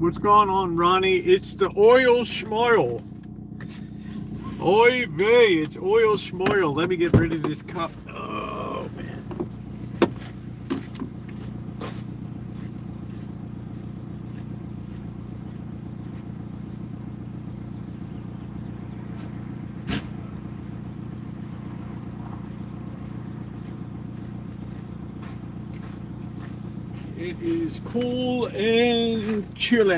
What's going on, Ronnie? It's the oil schmoil. Oy vey, it's oil schmoil. Let me get rid of this cup. Oh, man. It is cool and chilly.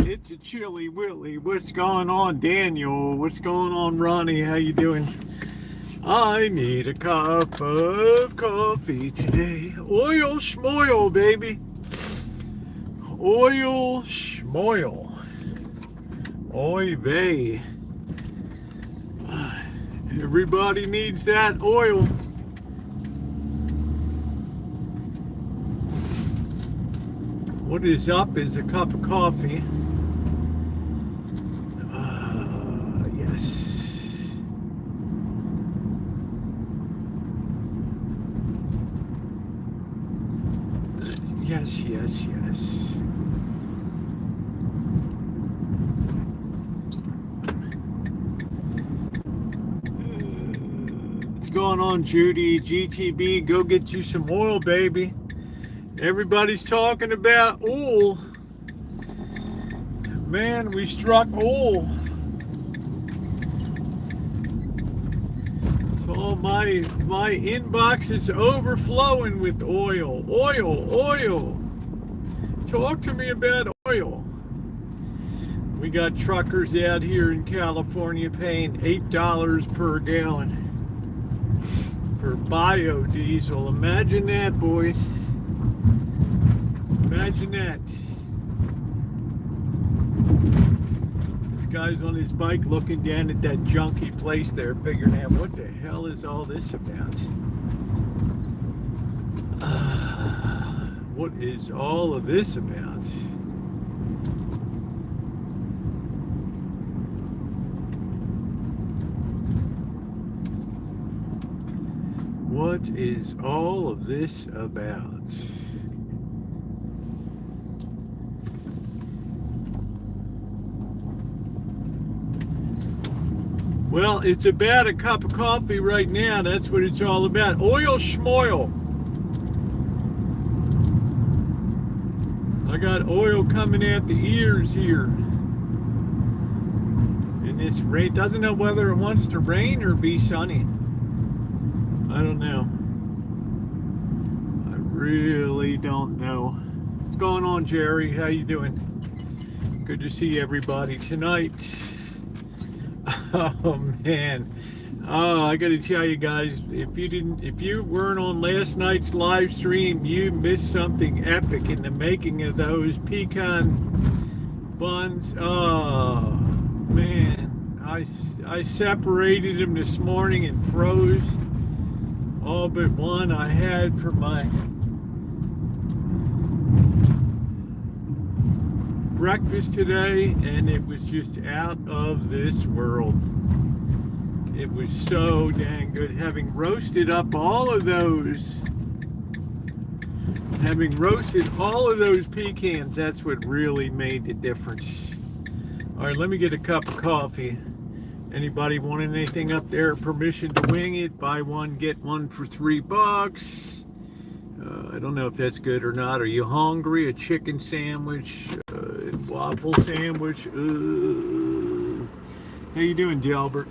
It's a chilly willy. What's going on, Daniel? What's going on, Ronnie? How you doing? I need a cup of coffee today. Oil schmoil, baby. Oil schmoil. Oy vey. Everybody needs that oil. What is up is a cup of coffee. Yes. Yes, yes, yes. What's going on, Judy? GTB, go get you some oil, baby. Everybody's talking about oil. Man, we struck oil. So my inbox is overflowing with oil. Oil. Talk to me about oil. We got truckers out here in California paying $8 per gallon for biodiesel. Imagine that, boys. Imagine that. This guy's on his bike looking down at that junky place there, figuring out what the hell is all this about. What is all of this about? What is all of this about? Well, it's about a cup of coffee right now. That's what it's all about. Oil schmoil. I got oil coming out the ears here. And this rain doesn't know whether it wants to rain or be sunny. I don't know. I really don't know. What's going on, Jerry? How you doing? Good to see everybody tonight. Oh man, I gotta tell you guys, if you weren't on last night's live stream, you missed something epic in the making of those pecan buns. Oh man, I separated them this morning and froze all but one I had for my breakfast today, and it was just out of this world. It was so dang good. Having roasted all of those pecans, that's what really made the difference. All right, let me get a cup of coffee. Anybody want anything up there? Permission to wing it. Buy one, get one for $3. I don't know if that's good or not. Are you hungry? A chicken sandwich, waffle sandwich. How you doing, Delbert?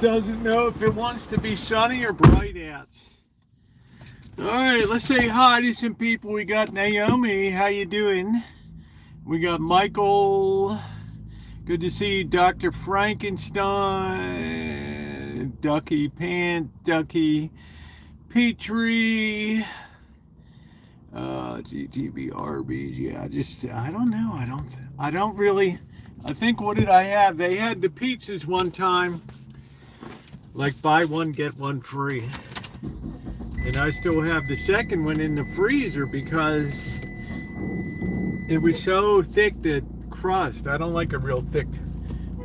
doesn't know if it wants to be sunny or bright out. All right, let's say hi to some people. We got Naomi. How you doing? We got Michael. Good to see you, Dr. Frankenstein. Ducky Pant, Ducky Petrie. GTBRB. Yeah, I don't know. I don't really. I think, what did I have? They had the pizzas one time, like buy one, get one free. And I still have the second one in the freezer because it was so thick, the crust. I don't like a real thick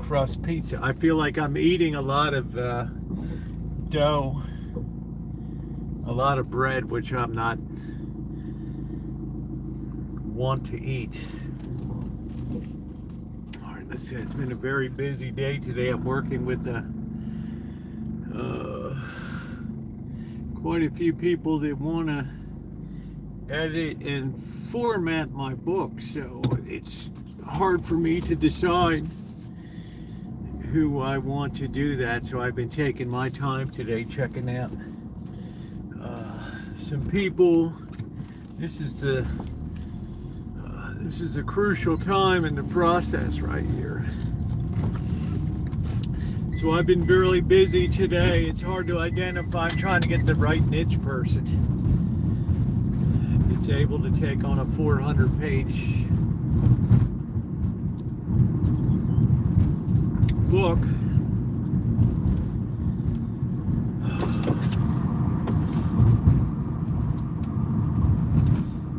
crust pizza. I feel like I'm eating a lot of dough, a lot of bread, which I'm not want to eat. All right, let's see. It's been a very busy day today. I'm working with quite a few people that want to edit and format my book, so it's hard for me to decide who I want to do that. So I've been taking my time today, checking out some people. This is a crucial time in the process right here. So I've been really busy today. It's hard to identify. I'm trying to get the right niche person. It's able to take on a 400-page book.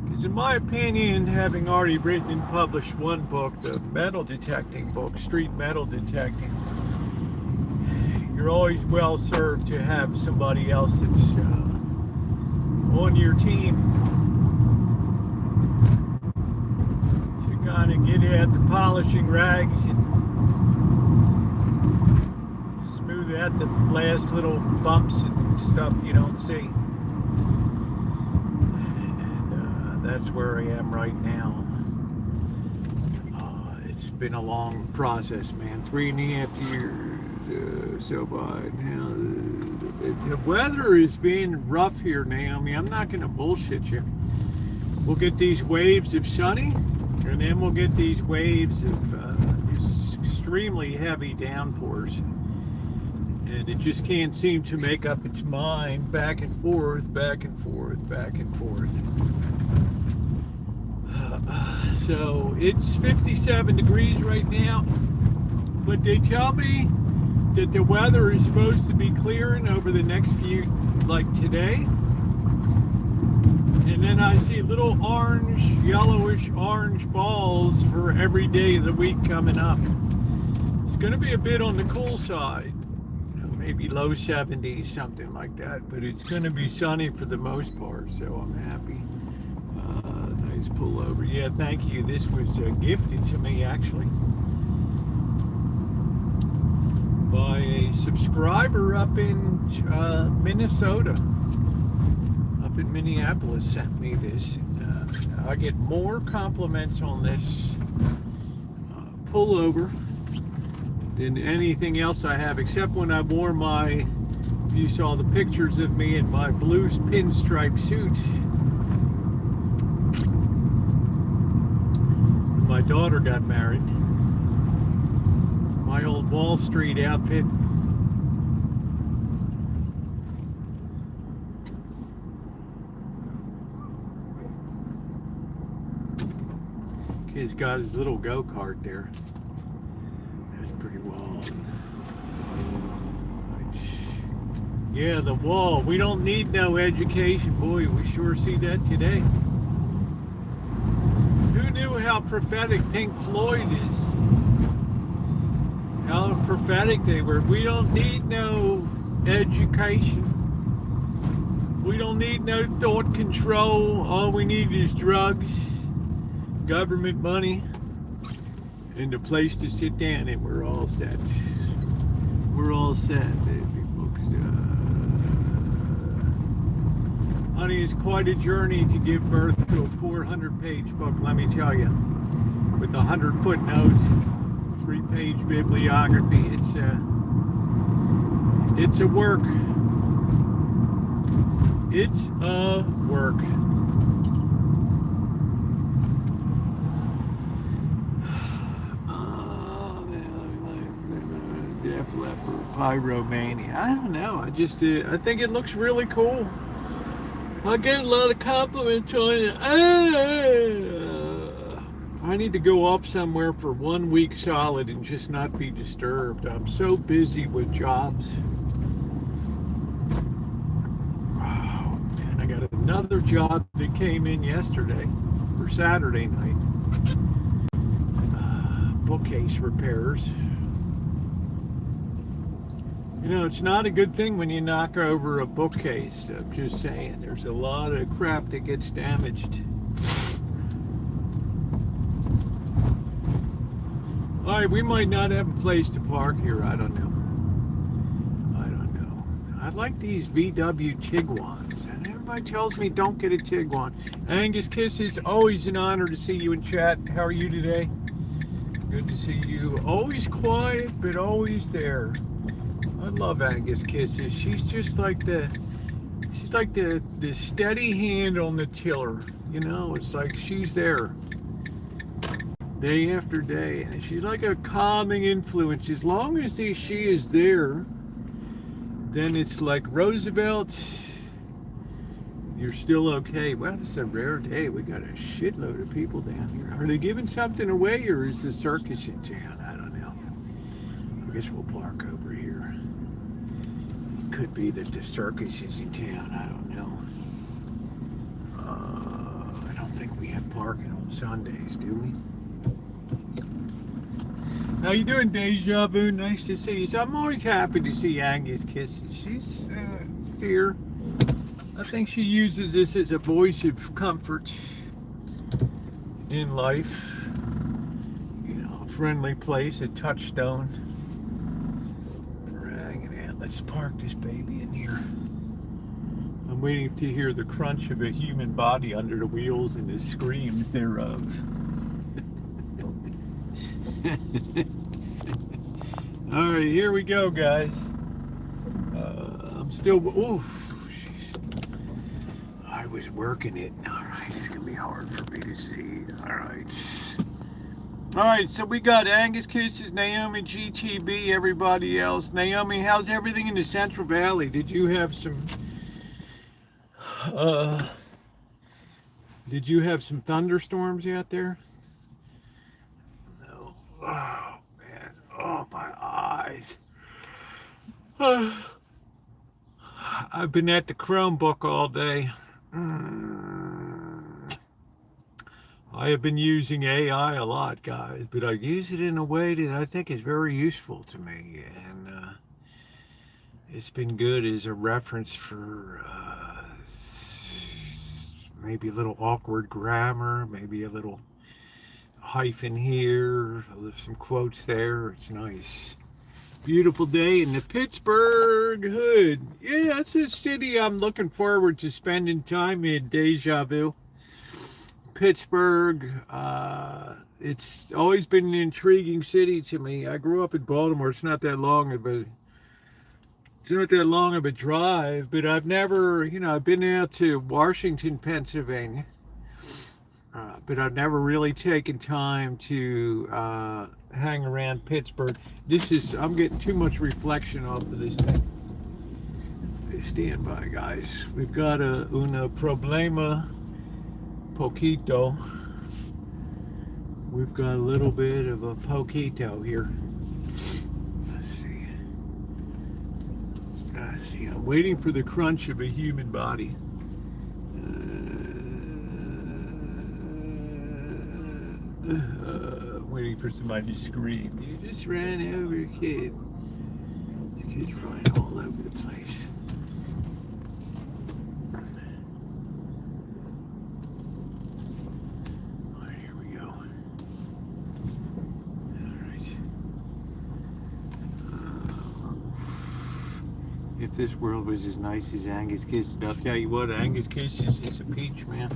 Because in my opinion, having already written and published one book, the metal detecting book, Street Metal Detecting, you're always well served to have somebody else that's on your team to kind of get at the polishing rags and smooth out the last little bumps and stuff you don't see. And that's where I am right now. It's been a long process, man. 3.5 years. So by now, the weather is being rough here, Naomi. I'm not going to bullshit you. We'll get these waves of sunny, and then we'll get these waves of extremely heavy downpours. And it just can't seem to make up its mind. Back and forth, back and forth, back and forth. So it's 57 degrees right now, but they tell me that the weather is supposed to be clearing over the next few, like today. And then I see little orange, yellowish orange balls for every day of the week coming up. It's going to be a bit on the cool side, maybe low 70s, something like that. But it's going to be sunny for the most part, so I'm happy. Nice pullover. Yeah, thank you. This was gifted to me, actually, by a subscriber up in Minnesota, up in Minneapolis, sent me this. I get more compliments on this pullover than anything else I have, except when I wore my, you saw the pictures of me in my blue pinstripe suit. My daughter got married. My old Wall Street outfit. Kid's got his little go-kart there. That's pretty wild. Yeah, the wall. We don't need no education. Boy, we sure see that today. Who knew how prophetic Pink Floyd is? How prophetic they were. We don't need no education. We don't need no thought control. All we need is drugs, government money, and a place to sit down, and we're all set. We're all set, baby folks. Honey, it's quite a journey to give birth to a 400-page book, let me tell you, with 100 footnotes, 3-page bibliography. It's a work. It's a work. Def Leppard, Pyromania. I don't know. I think it looks really cool. I get a lot of compliments on it. I need to go off somewhere for 1 week solid and just not be disturbed. I'm so busy with jobs. Oh, man, I got another job that came in yesterday, or Saturday night. Bookcase repairs. You know, it's not a good thing when you knock over a bookcase. I'm just saying, there's a lot of crap that gets damaged. All right, we might not have a place to park here. I don't know. I like these VW Tiguans, and everybody tells me don't get a Tiguan. Angus Kisses, always an honor to see you in chat. How are you today? Good to see you. Always quiet, but always there. I love Angus Kisses. She's just like the steady hand on the tiller. You know, it's like she's there day after day, and she's like a calming influence. As long as she is there, then it's like Roosevelt, you're still okay. Well, it's a rare day. We got a shitload of people down here. Are they giving something away, or is the circus in town? I don't know. I guess we'll park over here. It could be that the circus is in town. I don't know. I don't think we have parking on Sundays, do we? How you doing, Deja Vu? Nice to see you. So I'm always happy to see Angus Kisses. She's here. I think she uses this as a voice of comfort in life. You know, a friendly place, a touchstone. We're hanging out. Let's park this baby in here. I'm waiting to hear the crunch of a human body under the wheels and the screams thereof. All right, here we go, guys. I'm still. Oof, jeez. I was working it. All right, it's gonna be hard for me to see. All right. So we got Angus Kisses, Naomi, GTB, everybody else. Naomi, how's everything in the Central Valley? Did you have some? Did you have some thunderstorms out there? No. Oh man. Oh, my eyes. I've been at the Chromebook all day. I have been using AI a lot, guys, but I use it in a way that I think is very useful to me, and it's been good as a reference for maybe a little awkward grammar, maybe a little hyphen here, some quotes there. It's nice. Beautiful day in the Pittsburgh hood. Yeah, that's a city I'm looking forward to spending time in. Deja Vu. Pittsburgh. It's always been an intriguing city to me. I grew up in Baltimore. It's not that long of a drive, but I've never, I've been out to Washington, Pennsylvania. But I've never really taken time to hang around Pittsburgh. I'm getting too much reflection off of this thing. Stand by, guys. We've got una problema poquito. We've got a little bit of a poquito here. Let's see. I'm waiting for the crunch of a human body. Waiting for somebody to scream. You just ran over a kid. This kid's running all over the place. All right, here we go. All right. If this world was as nice as Angus Kisses, I'll tell you what, Angus Kisses is a peach, man.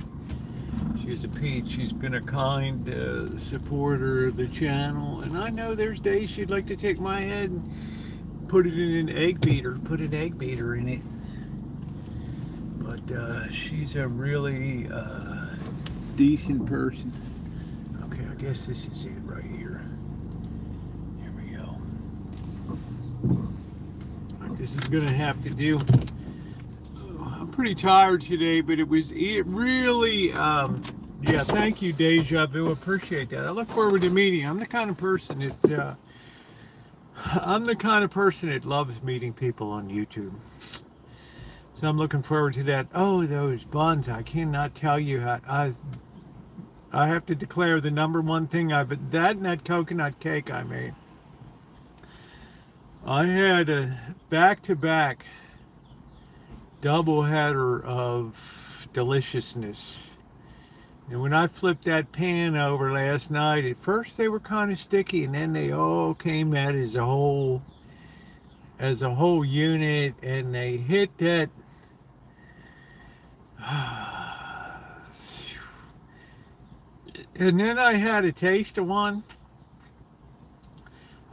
She's a peach. She's been a kind supporter of the channel, and I know there's days she'd like to take my head and put it in an egg beater. Put an egg beater in it. But she's a really decent person. Okay, I guess this is it right here. Here we go. This is gonna have to do. I'm pretty tired today, but it really, yeah, thank you, Deja Vu. Appreciate that. I look forward to meeting. I'm the kind of person that loves meeting people on YouTube. So I'm looking forward to that. Oh, those buns! I cannot tell you how I have to declare the #1 thing that and that coconut cake I made. I had a back-to-back double header of deliciousness. And when I flipped that pan over last night, at first they were kind of sticky, and then they all came out as a whole unit, and they hit that. And then I had a taste of one.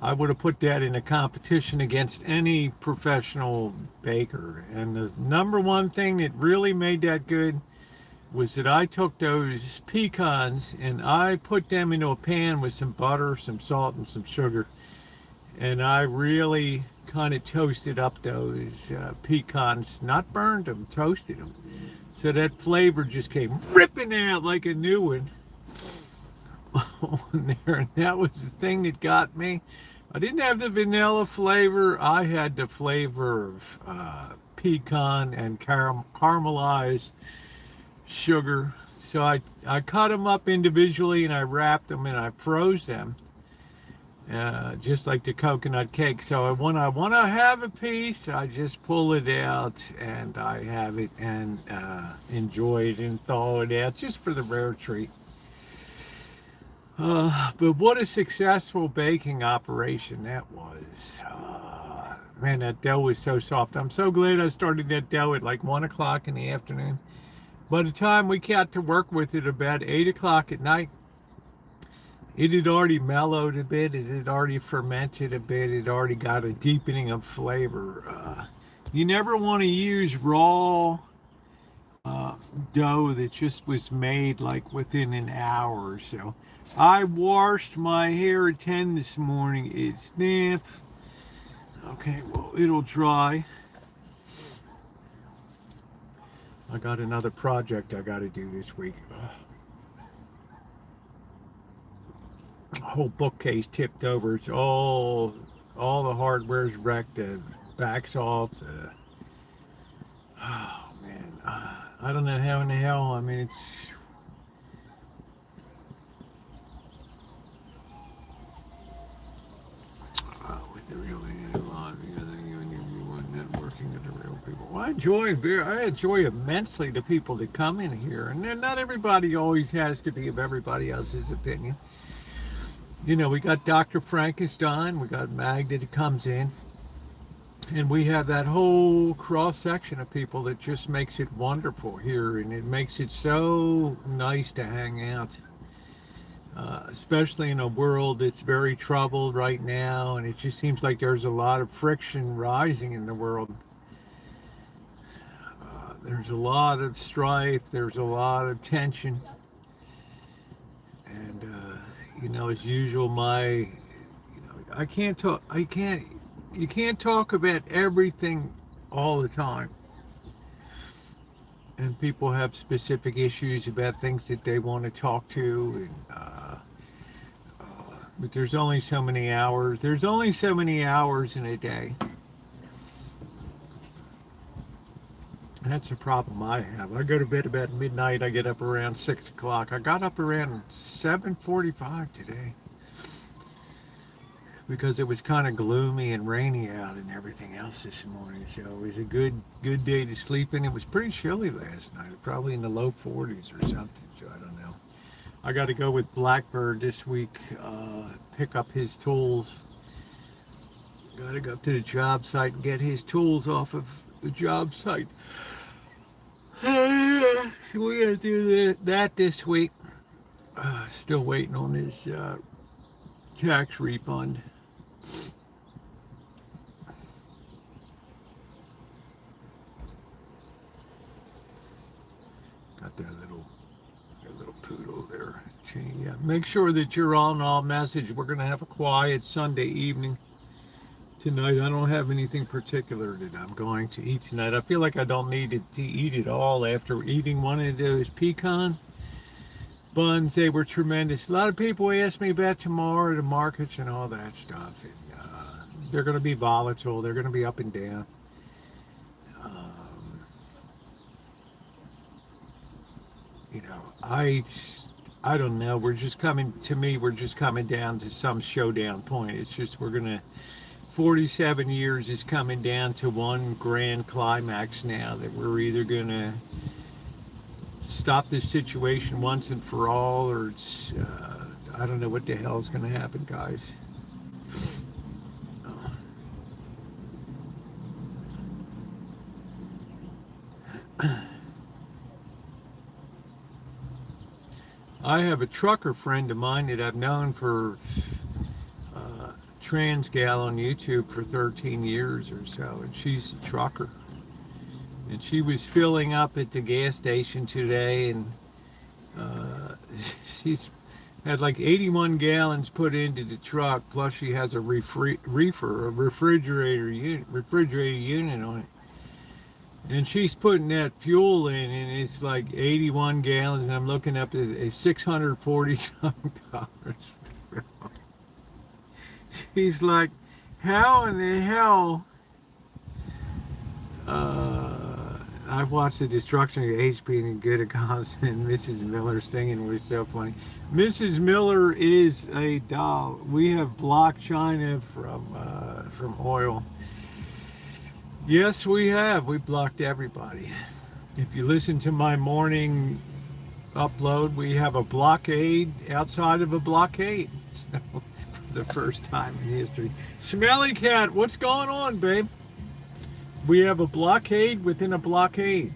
I would have put that in a competition against any professional baker. And the #1 thing that really made that good was that I took those pecans and I put them into a pan with some butter, some salt, and some sugar. And I really kind of toasted up those pecans, not burned them, toasted them. So that flavor just came ripping out like a new one on there. And that was the thing that got me. I didn't have the vanilla flavor. I had the flavor of pecan and caramelized sugar. So I cut them up individually and I wrapped them and I froze them, just like the coconut cake. So when I want to have a piece, I just pull it out and I have it and enjoy it and thaw it out just for the rare treat. But what a successful baking operation that was. Man, that dough was so soft. I'm so glad I started that dough at like 1 o'clock in the afternoon. By the time we got to work with it about 8 o'clock at night, it had already mellowed a bit. It had already fermented a bit. It already got a deepening of flavor. You never want to use raw dough that just was made like within an hour or so. I washed my hair at 10 this morning. It's damp. Okay, well, it'll dry. I got another project I got to do this week. A whole bookcase tipped over. It's all the hardware's wrecked. The back's off. Oh man, I don't know how in the hell. I mean, it's. With the real networking of the real people. Well, I enjoy immensely the people that come in here, and not everybody always has to be of everybody else's opinion. You know, we got Dr. Frankenstein, we got Magda that comes in, and we have that whole cross-section of people that just makes it wonderful here, and it makes it so nice to hang out. Especially in a world that's very troubled right now, and it just seems like there's a lot of friction rising in the world. There's a lot of strife, there's a lot of tension, and you know, as usual, you can't talk about everything all the time. And people have specific issues about things that they want to talk to, and but there's only so many hours. There's only so many hours in a day. That's a problem I have. I go to bed about midnight. I get up around 6 o'clock. I got up around 7:45 today because it was kind of gloomy and rainy out and everything else this morning. So it was a good day to sleep in. It was pretty chilly last night, probably in the low 40s or something. So I don't know. I got to go with Blackbird this week, pick up his tools. Got to go up to the job site and get his tools off of the job site. So we're going to do that this week. Still waiting on his tax refund. Yeah, make sure that you're on all message. We're going to have a quiet Sunday evening tonight. I don't have anything particular that I'm going to eat tonight. I feel like I don't need to eat it all after eating one of those pecan buns. They were tremendous. A lot of people ask me about tomorrow, the markets and all that stuff. And, they're going to be volatile. They're going to be up and down. You know, I don't know. We're just coming down to some showdown point. It's just 47 years is coming down to one grand climax now, that we're either going to stop this situation once and for all, or it's, I don't know what the hell is going to happen, guys. I have a trucker friend of mine that I've known for trans gal on YouTube for 13 years or so, and she's a trucker. And she was filling up at the gas station today, and she's had like 81 gallons put into the truck, plus she has a refrigerated unit on it. And she's putting that fuel in, and it's like 81 gallons, and I'm looking up at $640 something. She's like, how in the hell? I watched the destruction of HP and good accounts, and Mrs. Miller singing was so funny. Mrs. Miller is a doll. We have blocked China from oil. Yes, we have. We blocked everybody. If you listen to my morning upload, we have a blockade outside of a blockade. So, for the first time in history. Smelly Cat, what's going on, babe? We have a blockade within a blockade.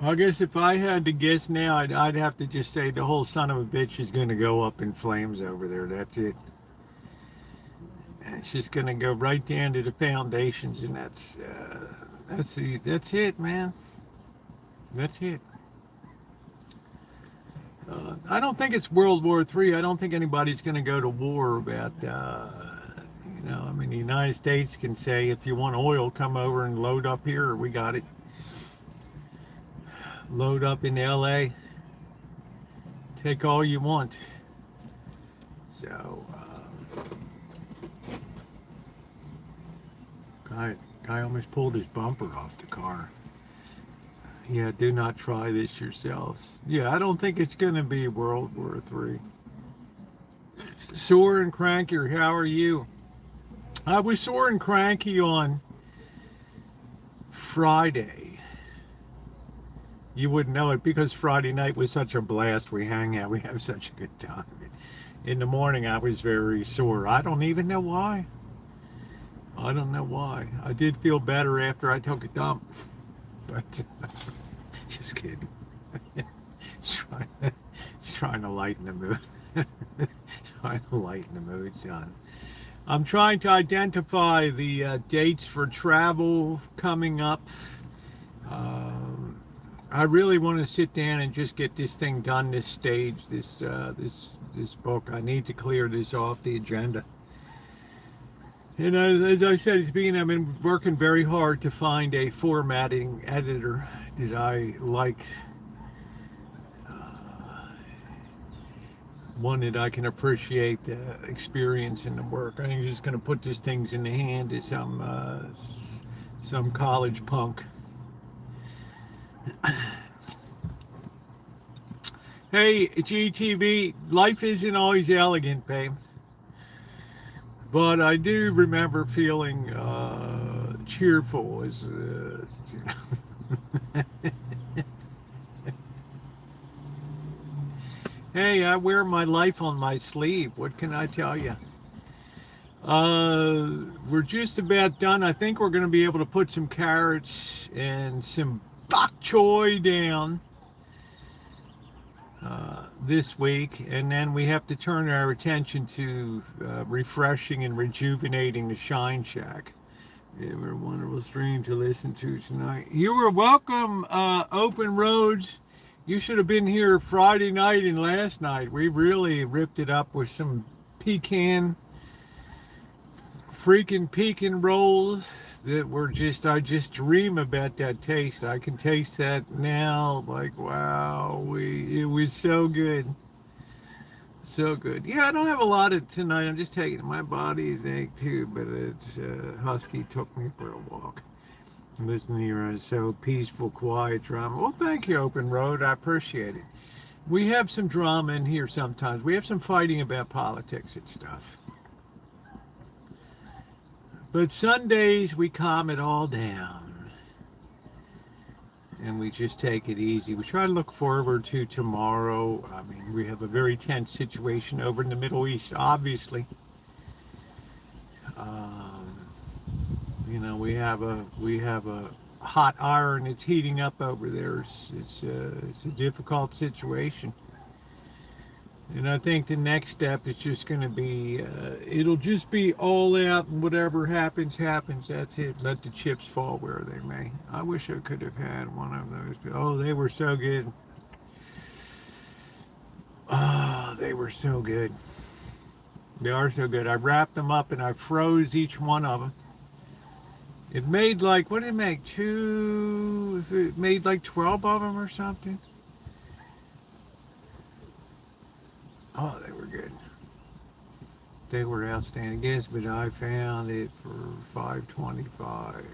I guess if I had to guess now, I'd have to just say the whole son of a bitch is going to go up in flames over there. That's it. And it's just going to go right down to the foundations, and that's it, man. That's it. I don't think it's World War III. I don't think anybody's going to go to war about, you know, I mean, the United States can say, if you want oil, come over and load up here, we got it. Load up in LA, take all you want. So, guy almost pulled his bumper off the car. Yeah, do not try this yourselves. Yeah, I don't think it's going to be World War III. Sore and cranky, how are you? I was sore and cranky on Friday. You wouldn't know it because Friday night was such a blast. We hang out. We have such a good time. In the morning, I was very sore. I don't even know why. I don't know why. I did feel better after I took a dump. But, just kidding. Trying to lighten the mood. Trying to lighten the mood, son. I'm trying to identify the dates for travel coming up. I really want to sit down and just get this thing done, this stage, this book. I need to clear this off the agenda. And as I said, I've been working very hard to find a formatting editor that I like. One that I can appreciate the experience in the work. I'm just going to put these things in the hand of some college punk. Hey, GTV, life isn't always elegant, babe. But I do remember feeling cheerful as Hey, I wear my life on my sleeve. What can I tell you? We're just about done. I think we're going to be able to put some carrots and some bok choy down. this week, and then we have to turn our attention to refreshing and rejuvenating the Shine Shack. They were a wonderful stream to listen to tonight. You were welcome, Open Roads. You should have been here Friday night and last night. We really ripped it up with some freaking pecan rolls that were just, I just dream about that taste. I can taste that now, like, wow, it was so good. So good. Yeah, I don't have a lot of tonight. I'm just taking my body thing too, but it's Husky took me for a walk. Listening to your so peaceful, quiet drama. Well, thank you, Open Road. I appreciate it. We have some drama in here sometimes. We have some fighting about politics and stuff. But Sundays, we calm it all down. And we just take it easy. We try to look forward to tomorrow. I mean, we have a very tense situation over in the Middle East, obviously. You know, we have a hot iron that's heating up over there. It's a difficult situation. And I think the next step is just going to be, it'll just be all out, and whatever happens, happens. That's it. Let the chips fall where they may. I wish I could have had one of those. Oh, they were so good. Oh, they were so good. They are so good. I wrapped them up and I froze each one of them. It made like, what did it make? It made like 12 of them or something. Oh, they were good. They were outstanding. Yes, but I found it for $5.25.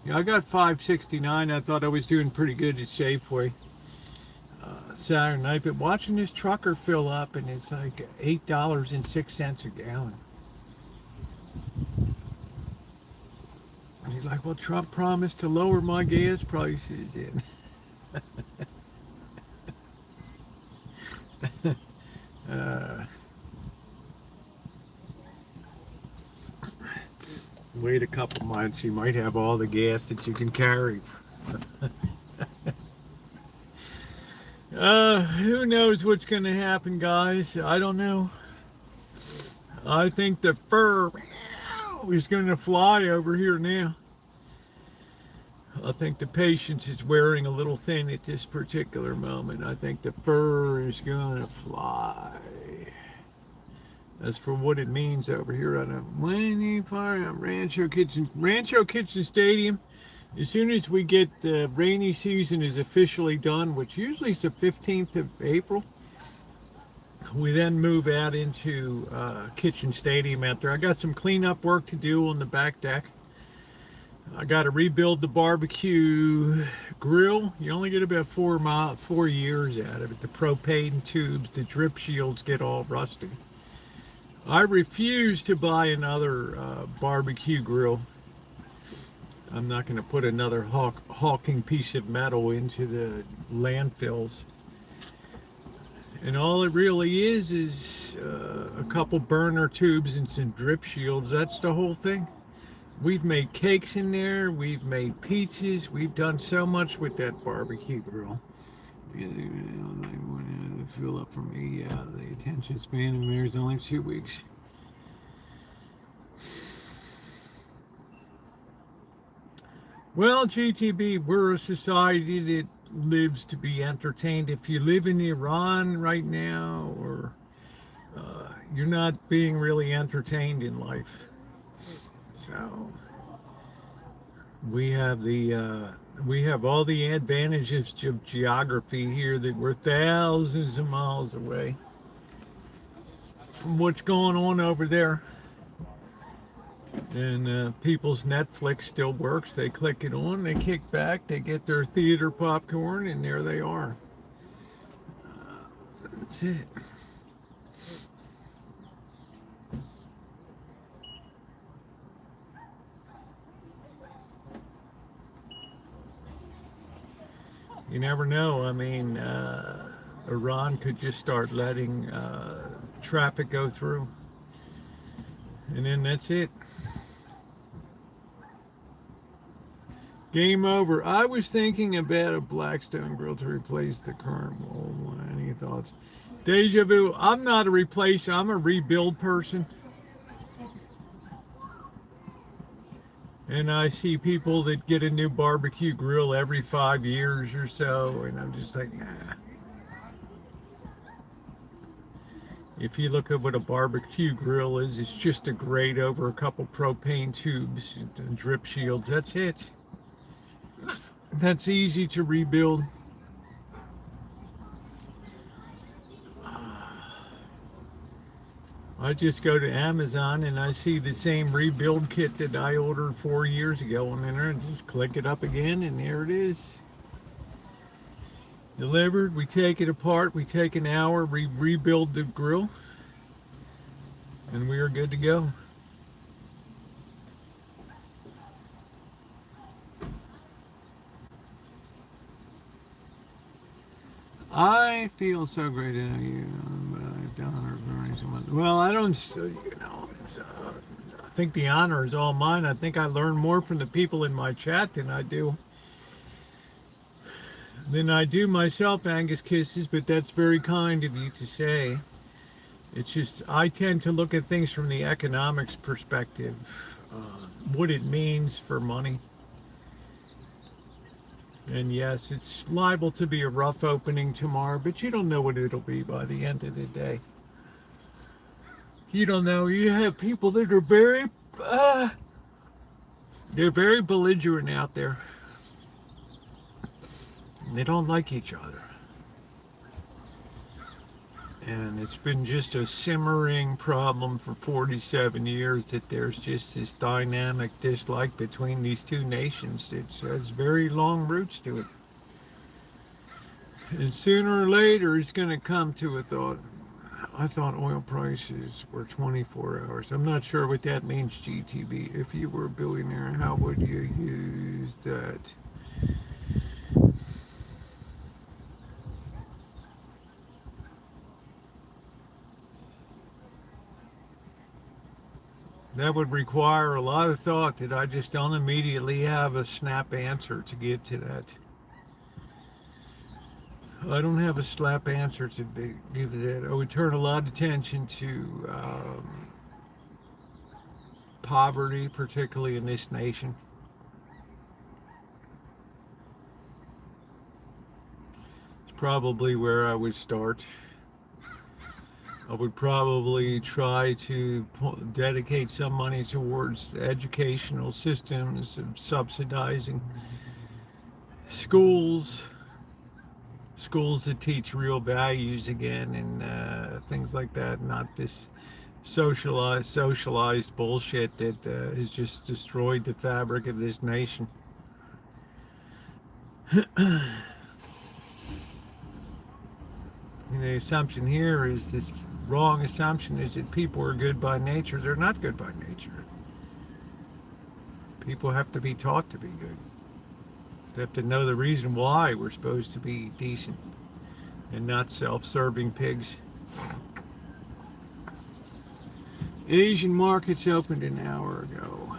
Yeah, I got $5.69. I thought I was doing pretty good at Safeway Saturday night. But watching this trucker fill up, and it's like $8.06 a gallon. And you're like, well, Trump promised to lower my gas prices. And wait a couple months, you might have all the gas that you can carry. Who knows what's going to happen, guys? I don't know. I think the fur is going to fly over here now. I think the patience is wearing a little thin at this particular moment. I think the fur is going to fly. As for what it means over here on Rancho Kitchen Stadium, as soon as we get the rainy season is officially done, which usually is the 15th of April, we then move out into Kitchen Stadium out there. I got some cleanup work to do on the back deck. I got to rebuild the barbecue grill. You only get about 4 years out of it. The propane tubes, the drip shields get all rusty. I refuse to buy another barbecue grill. I'm not going to put another hulking piece of metal into the landfills. And all it really is a couple burner tubes and some drip shields. That's the whole thing. We've made cakes in there. We've made pizzas. We've done so much with that barbecue grill. Yeah, they want to fill up for me. Yeah, the attention span of me is only 2 weeks. Well, GTB, we're a society that lives to be entertained. If you live in Iran right now, or you're not being really entertained in life. So we have all the advantages of geography here, that we're thousands of miles away from what's going on over there. And people's Netflix still works. They click it on, they kick back, they get their theater popcorn, and there they are. That's it. You never know. I mean, Iran could just start letting traffic go through, and then that's it. Game over. I was thinking about a Blackstone grill to replace the current old one. Any thoughts? Deja vu. I'm not a replace. I'm a rebuild person. And I see people that get a new barbecue grill every 5 years or so, and I'm just like, nah. If you look at what a barbecue grill is, it's just a grate over a couple propane tubes and drip shields. That's it. That's easy to rebuild. I just go to Amazon and I see the same rebuild kit that I ordered 4 years ago on the internet. Just click it up again and there it is. Delivered. We take it apart. We take an hour. We rebuild the grill. And we are good to go. I feel so great to know you. Well, I don't, I think the honor is all mine. I think I learn more from the people in my chat than I do myself, Angus Kisses, but that's very kind of you to say. It's just, I tend to look at things from the economics perspective, what it means for money. And yes, it's liable to be a rough opening tomorrow, but you don't know what it'll be by the end of the day. You don't know. You have people that are they're very belligerent out there. And they don't like each other. And it's been just a simmering problem for 47 years that there's just this dynamic dislike between these two nations. It has very long roots to it. And sooner or later it's going to come to a thought. I thought oil prices were 24 hours. I'm not sure what that means, GTB. If you were a billionaire, how would you use that? That would require a lot of thought that I just don't immediately have a snap answer to give to that. I don't have a slap answer to give to that. I would turn a lot of attention to poverty, particularly in this nation. It's probably where I would start. I would probably try to dedicate some money towards educational systems, subsidizing schools that teach real values again, and things like that, not this socialized bullshit that has just destroyed the fabric of this nation. The assumption here is this wrong assumption is that people are good by nature. They're not good by nature. People have to be taught to be good. They have to know the reason why we're supposed to be decent and not self-serving pigs. Asian markets opened an hour ago.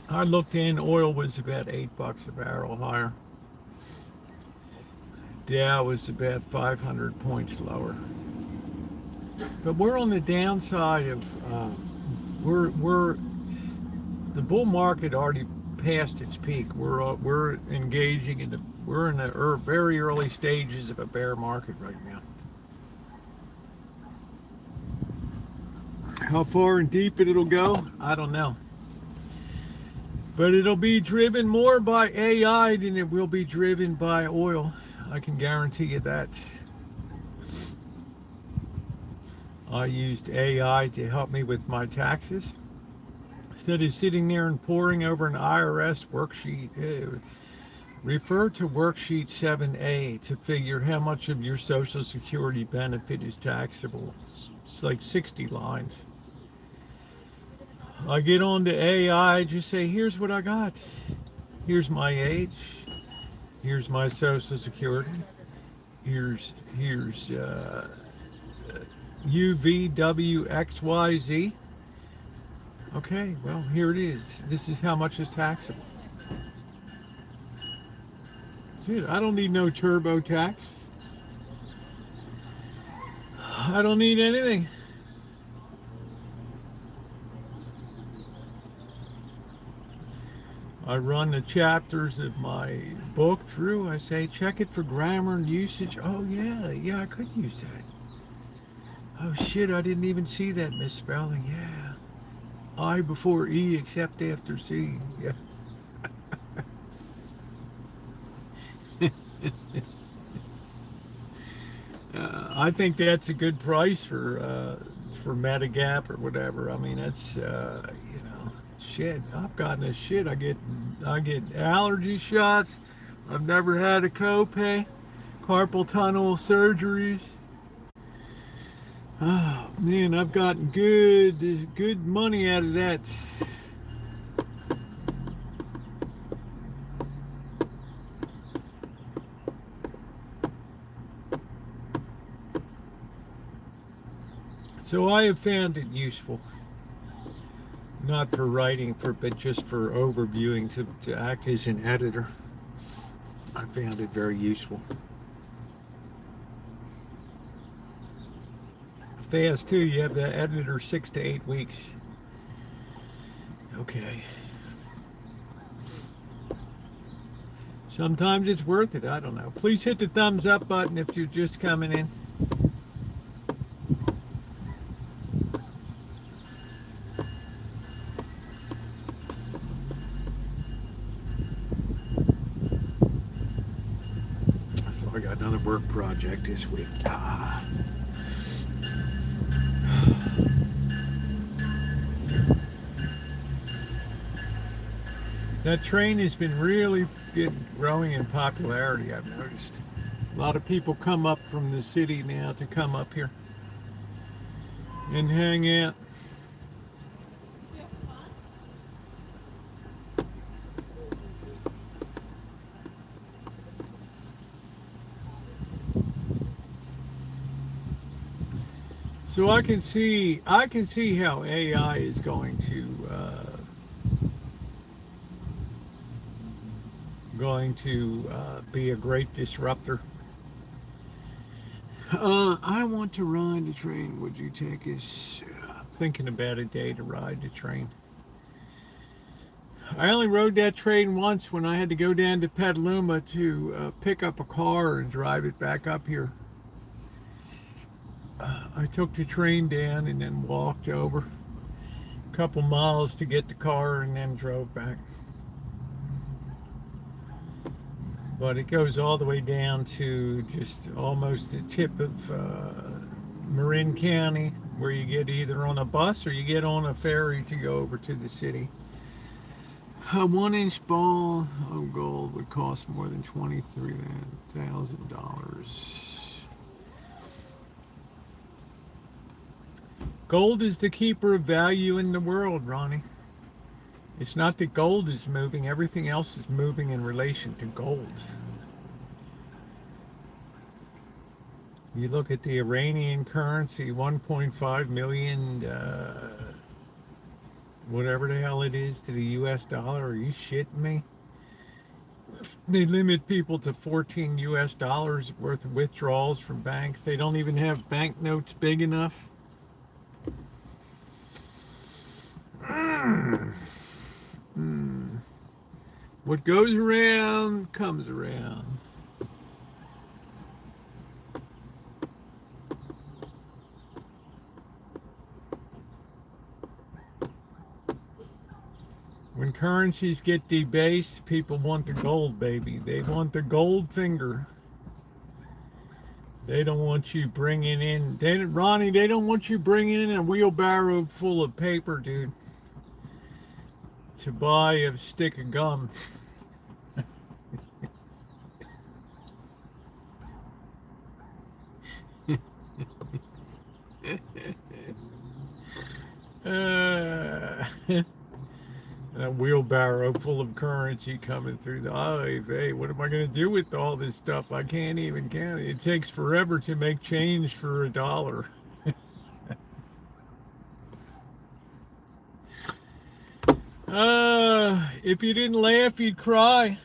I looked in, oil was about $8 a barrel higher. Dow was about 500 points lower. But we're on the downside of, the bull market already passed its peak. We're engaging in we're in the very early stages of a bear market right now. How far and deep it'll go, I don't know. But it'll be driven more by AI than it will be driven by oil. I can guarantee you that. I used AI to help me with my taxes. Instead of sitting there and poring over an IRS worksheet, refer to worksheet 7A to figure how much of your Social Security benefit is taxable. It's like 60 lines. I get on to AI, just say, here's what I got. Here's my age. Here's my Social Security. Here's UVWXYZ. Okay, well, here it is. This is how much is taxable. That's it. I don't need no TurboTax. I don't need anything. I run the chapters of my book through. I say, check it for grammar and usage. Oh, yeah, I could use that. Oh, shit, I didn't even see that misspelling. Yeah. I before E except after C. Yeah. I think that's a good price for Medigap or whatever. I mean, that's shit. I've gotten this shit. I get allergy shots. I've never had a copay. Carpal tunnel surgeries. Oh man, I've gotten good money out of that. So I have found it useful, not for writing, but just for overviewing, to act as an editor. I found it very useful. Fast too. You have the editor 6 to 8 weeks. Okay. Sometimes it's worth it. I don't know. Please hit the thumbs up button if you're just coming in. So I got another work project this week. That train has been really growing in popularity, I've noticed. A lot of people come up from the city now to come up here and hang out. So I can see how AI is going to be a great disruptor. I want to ride the train. Would you take us? I'm thinking about a day to ride the train. I only rode that train once when I had to go down to Petaluma to pick up a car and drive it back up here. I took the train down and then walked over a couple miles to get the car and then drove back. But it goes all the way down to just almost the tip of Marin County, where you get either on a bus or you get on a ferry to go over to the city. A 1-inch ball of gold would cost more than $23,000. Gold is the keeper of value in the world, Ronnie. It's not that gold is moving, everything else is moving in relation to gold. You look at the Iranian currency, 1.5 million, whatever the hell it is, to the US dollar. Are you shitting me? They limit people to 14 US dollars worth of withdrawals from banks. They don't even have banknotes big enough. What goes around comes around. When currencies get debased, people want the gold, baby. They want the gold finger. They don't want you bringing in, Ronnie, they don't want you bringing in a wheelbarrow full of paper, dude, to buy a stick of gum. A wheelbarrow full of currency coming through the hey, what am I going to do with all this stuff? I can't even count it. It takes forever to make change for $1. If you didn't laugh, you'd cry.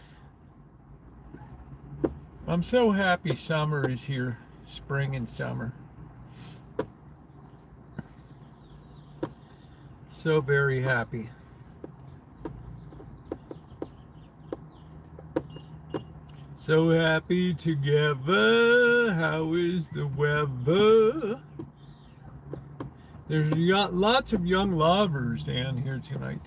I'm so happy summer is here. Spring and summer. So very happy. So happy together. How is the weather? There's lots of young lovers down here tonight.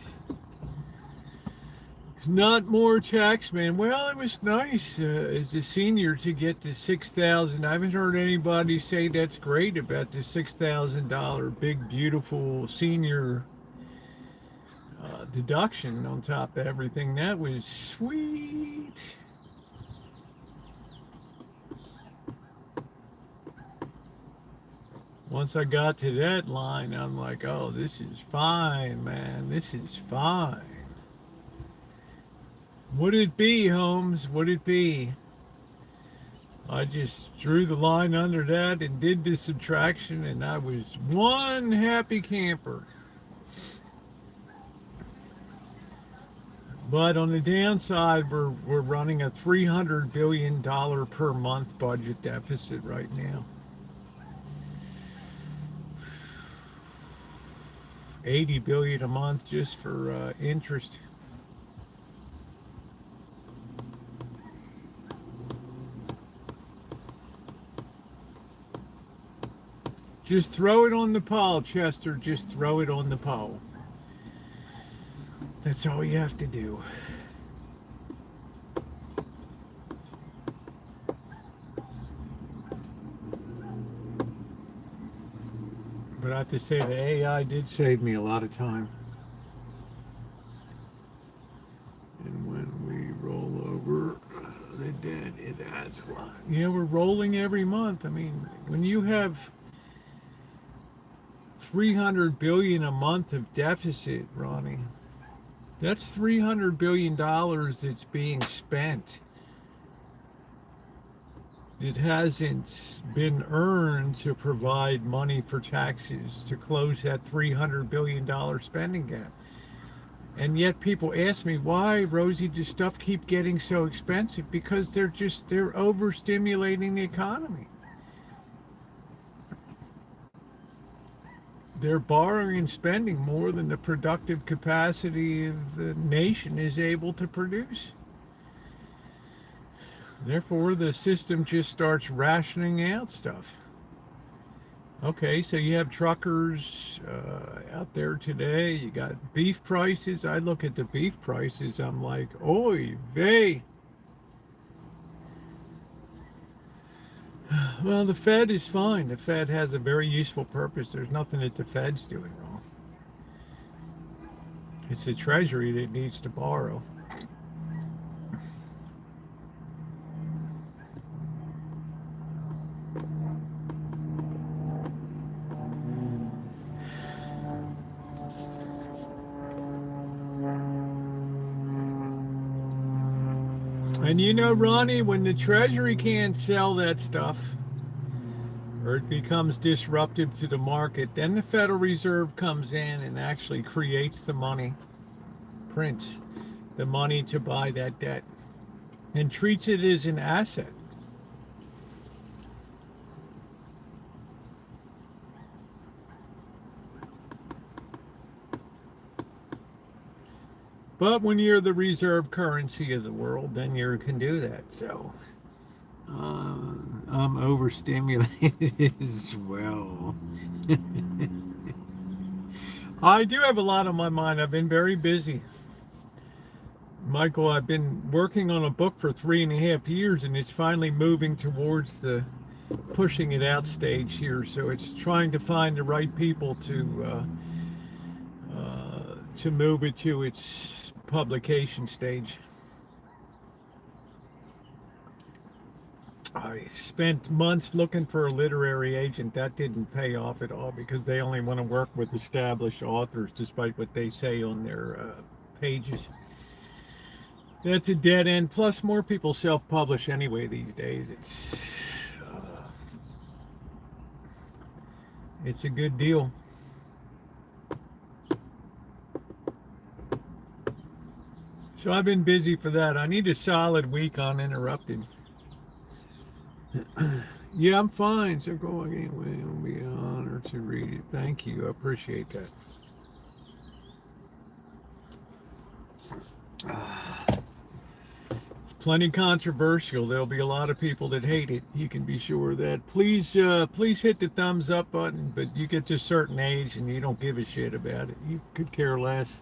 Not more tax man. Well, it was nice as a senior to get to $6,000. I haven't heard anybody say that's great about the $6,000 big beautiful senior deduction on top of everything. That was sweet. Once I got to that line, I'm like, oh, this is fine, man. This is fine. Would it be, Holmes? Would it be? I just drew the line under that and did the subtraction, and I was one happy camper. But on the downside, we're running a $300 billion per month budget deficit right now. 80 billion a month just for interest. Just throw it on the pole, Chester. Just throw it on the pole. That's all you have to do. But I have to say the AI did save me a lot of time. And when we roll over the debt, it adds a lot. Yeah, we're rolling every month. I mean, when you have 300 billion a month of deficit, Ronnie, that's $300 billion that's being spent. It hasn't been earned to provide money for taxes to close that $300 billion spending gap. And yet people ask me, why, Rosie, does stuff keep getting so expensive? Because they're overstimulating the economy. They're borrowing and spending more than the productive capacity of the nation is able to produce. Therefore, the system just starts rationing out stuff. Okay, so you have truckers out there today. You got beef prices. I look at the beef prices. I'm like, oy vey. Well, the Fed is fine. The Fed has a very useful purpose. There's nothing that the Fed's doing wrong. It's the Treasury that needs to borrow. And you know, Ronnie, when the Treasury can't sell that stuff, or it becomes disruptive to the market, then the Federal Reserve comes in and actually creates the money, prints the money to buy that debt, and treats it as an asset. But when you're the reserve currency of the world, then you can do that. So I'm overstimulated as well. I do have a lot on my mind. I've been very busy. Michael, I've been working on a book for 3.5 years, and it's finally moving towards the pushing it out stage here. So it's trying to find the right people to move it to its publication stage. I spent months looking for a literary agent. That didn't pay off at all because they only want to work with established authors despite what they say on their pages. That's a dead end. Plus, more people self-publish anyway these days. It's a good deal. So I've been busy for that. I need a solid week uninterrupted. Yeah, I'm fine. So go again. It will be an honor to read it. Thank you. I appreciate that. It's plenty controversial. There'll be a lot of people that hate it. You can be sure of that. Please hit the thumbs up button. But you get to a certain age and you don't give a shit about it. You could care less.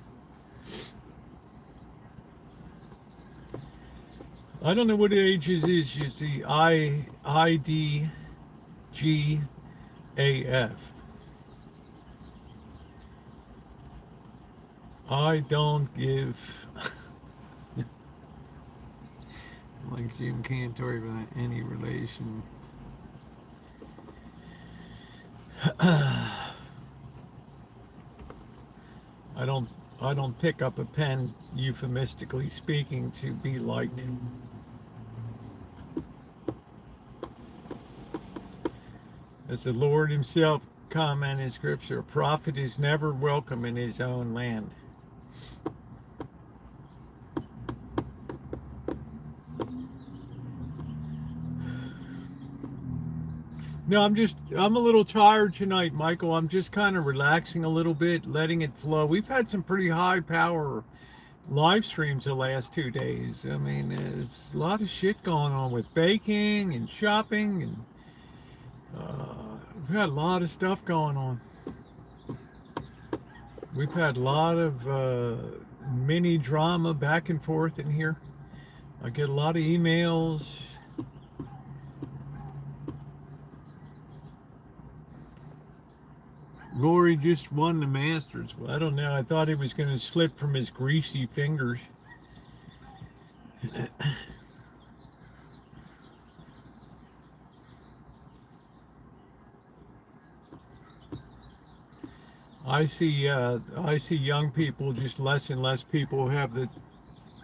I don't know what age it is. You see, IDGAF. I don't give. Like Jim Cantor about any relation. I don't pick up a pen, euphemistically speaking, to be liked. As the Lord himself commented in Scripture, a prophet is never welcome in his own land. No, I'm a little tired tonight, Michael. I'm just kind of relaxing a little bit, letting it flow. We've had some pretty high power live streams the last 2 days. I mean, there's a lot of shit going on with baking and shopping, and we've had a lot of stuff going on. We've had a lot of mini drama back and forth in here. I get a lot of emails. Rory just won the Masters. Well, I don't know. I thought he was going to slip from his greasy fingers. I see young people, just less and less people have the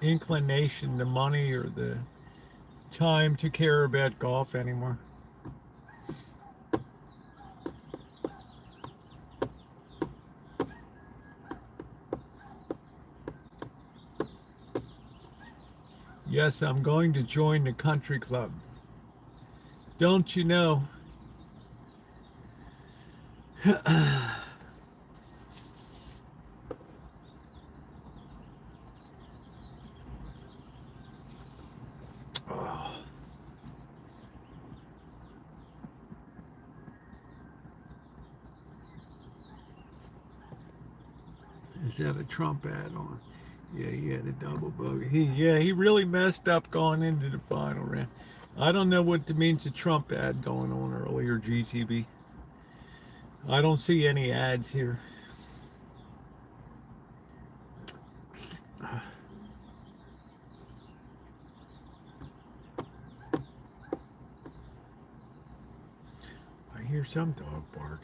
inclination, the money, or the time to care about golf anymore. Yes, I'm going to join the country club. Don't you know? Oh. Is that a Trump ad on? Yeah, he had a double bogey. He really messed up going into the final round. I don't know what it means, a Trump ad going on earlier, GTB. I don't see any ads here. I hear some dog barking.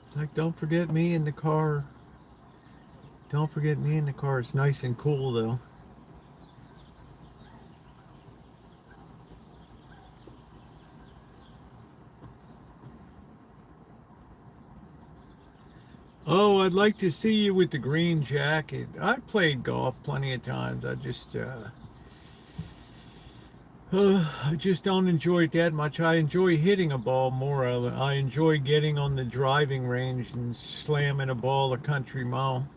It's like, don't forget me in the car. Don't forget me in the car. It's nice and cool though. Oh, I'd like to see you with the green jacket. I've played golf plenty of times. I just don't enjoy it that much. I enjoy hitting a ball more. I enjoy getting on the driving range and slamming a ball a country mile.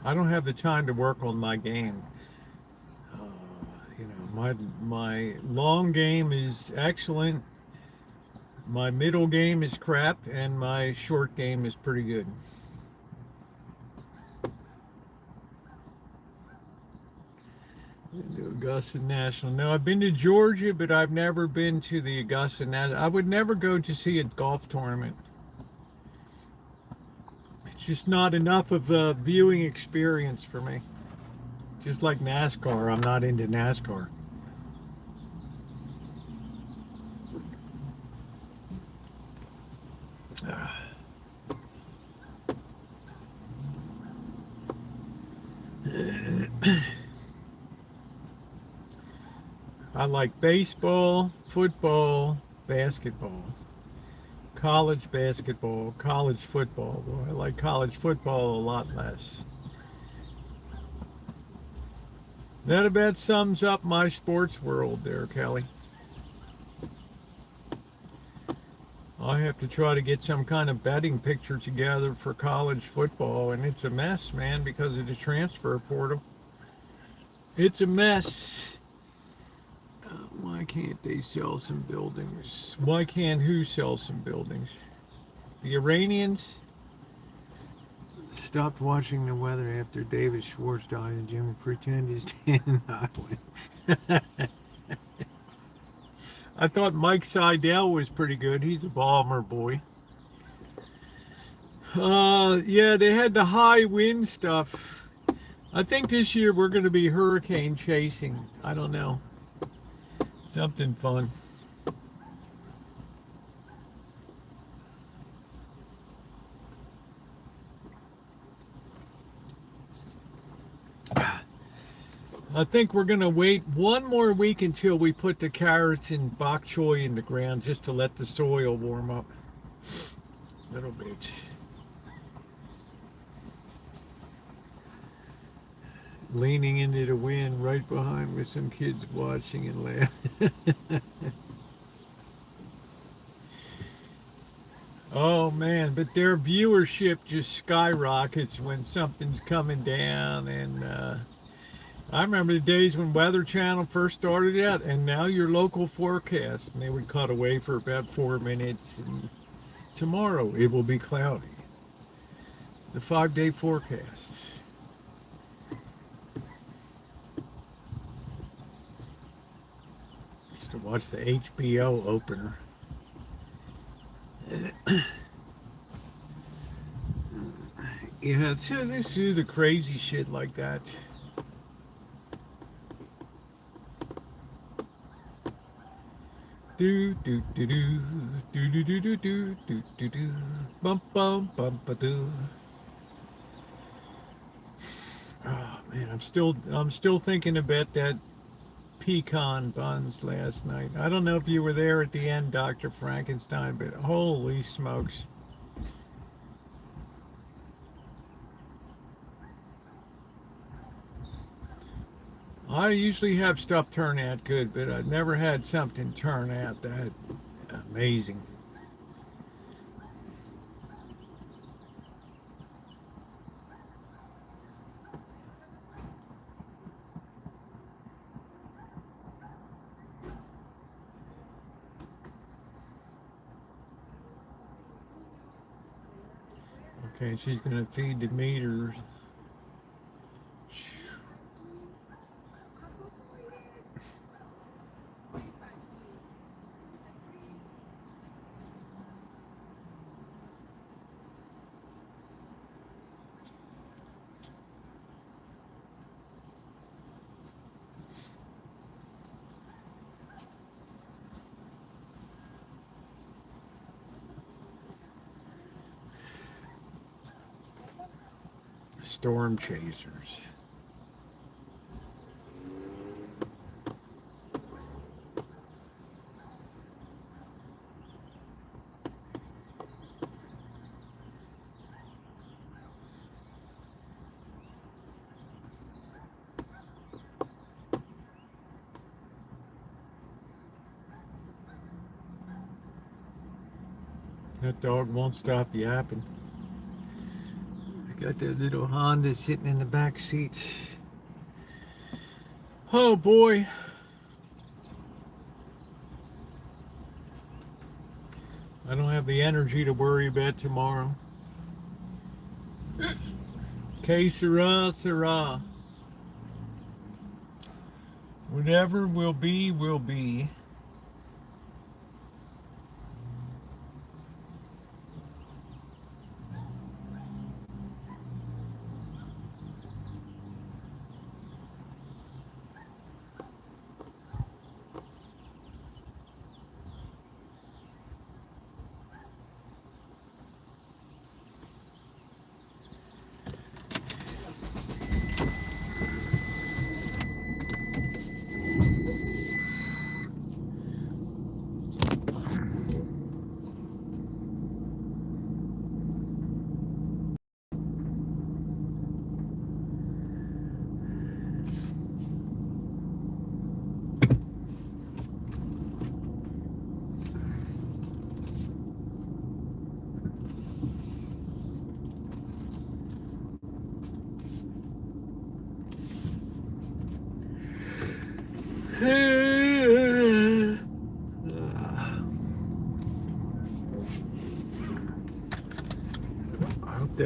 I don't have the time to work on my game. My long game is excellent. My middle game is crap, and my short game is pretty good. The Augusta National. No, I've been to Georgia, but I've never been to the Augusta National. I would never go to see a golf tournament. It's just not enough of a viewing experience for me. Just like NASCAR, I'm not into NASCAR. I like baseball, football, basketball, college basketball, college football. Well, I like college football a lot less. That about sums up my sports world there, Kelly. I have to try to get some kind of betting picture together for college football, and it's a mess, man, because of the transfer portal. It's a mess. Why can't they sell some buildings? Why can't who sell some buildings? The Iranians stopped watching the weather after David Schwartz died and Jimmy pretended to stand highway. I thought Mike Seidel was pretty good. He's a Balmer boy. Yeah, they had the high wind stuff. I think this year we're going to be hurricane chasing. I don't know. Something fun. I think we're going to wait one more week until we put the carrots and bok choy in the ground just to let the soil warm up a little bit. Leaning into the wind right behind with some kids watching and laughing. Oh man, but their viewership just skyrockets when something's coming down. And I remember the days when Weather Channel first started out, and now your local forecast, and they would cut away for about 4 minutes, and tomorrow it will be cloudy. The 5-day forecast. Used to watch the HBO opener. Yeah, they do the crazy shit like that. Do do do do do do do do do do do do bum bum bum ba do. Oh man, I'm still thinking about that pecan buns last night. I don't know if you were there at the end, Dr. Frankenstein, but holy smokes. I usually have stuff turn out good, but I've never had something turn out that amazing. Okay, she's gonna feed the meters. Storm chasers. That dog won't stop yapping. I got that little Honda sitting in the back seat. Oh boy. I don't have the energy to worry about tomorrow. Que sera, sera. Whatever will be, will be.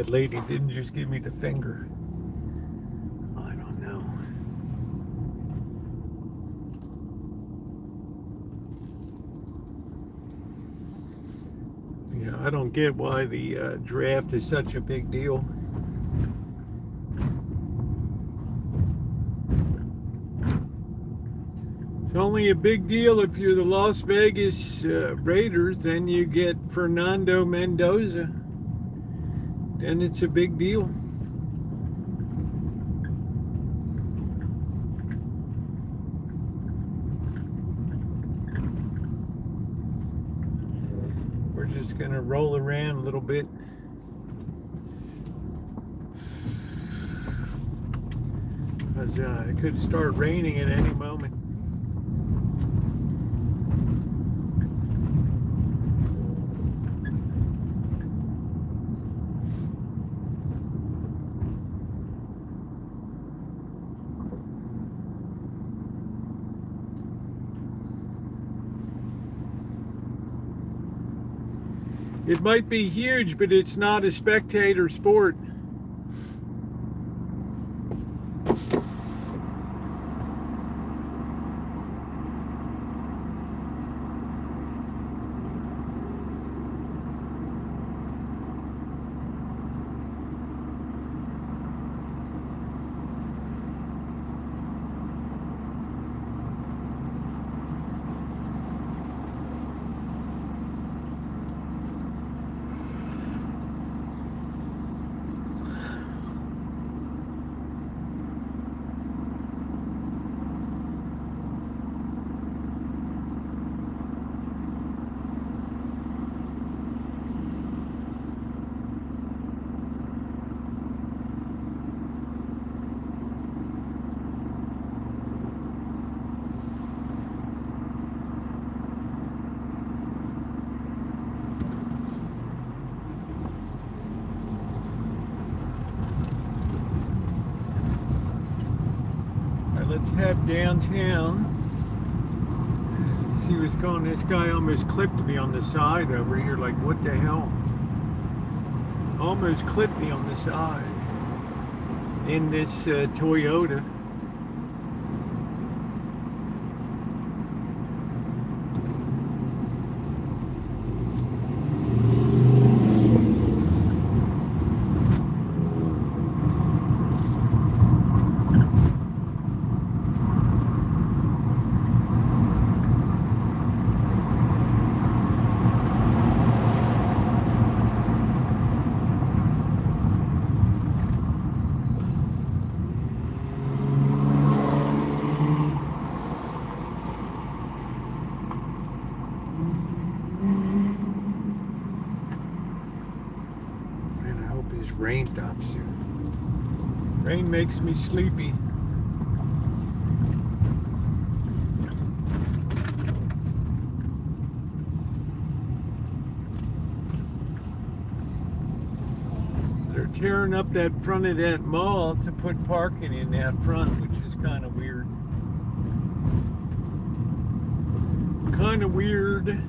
that lady didn't just give me the finger. I don't know. Yeah, I don't get why the draft is such a big deal. It's only a big deal if you're the Las Vegas Raiders, then you get Fernando Mendoza. Then it's a big deal. We're just going to roll around a little bit. Because it could start raining at any moment. It might be huge, but it's not a spectator sport. Let's head downtown. See what's going on. This guy almost clipped me on the side over here. Like, what the hell? Almost clipped me on the side in this Toyota. Rain stops soon. Rain makes me sleepy. They're tearing up that front of that mall to put parking in that front, which is kind of weird. Kind of weird.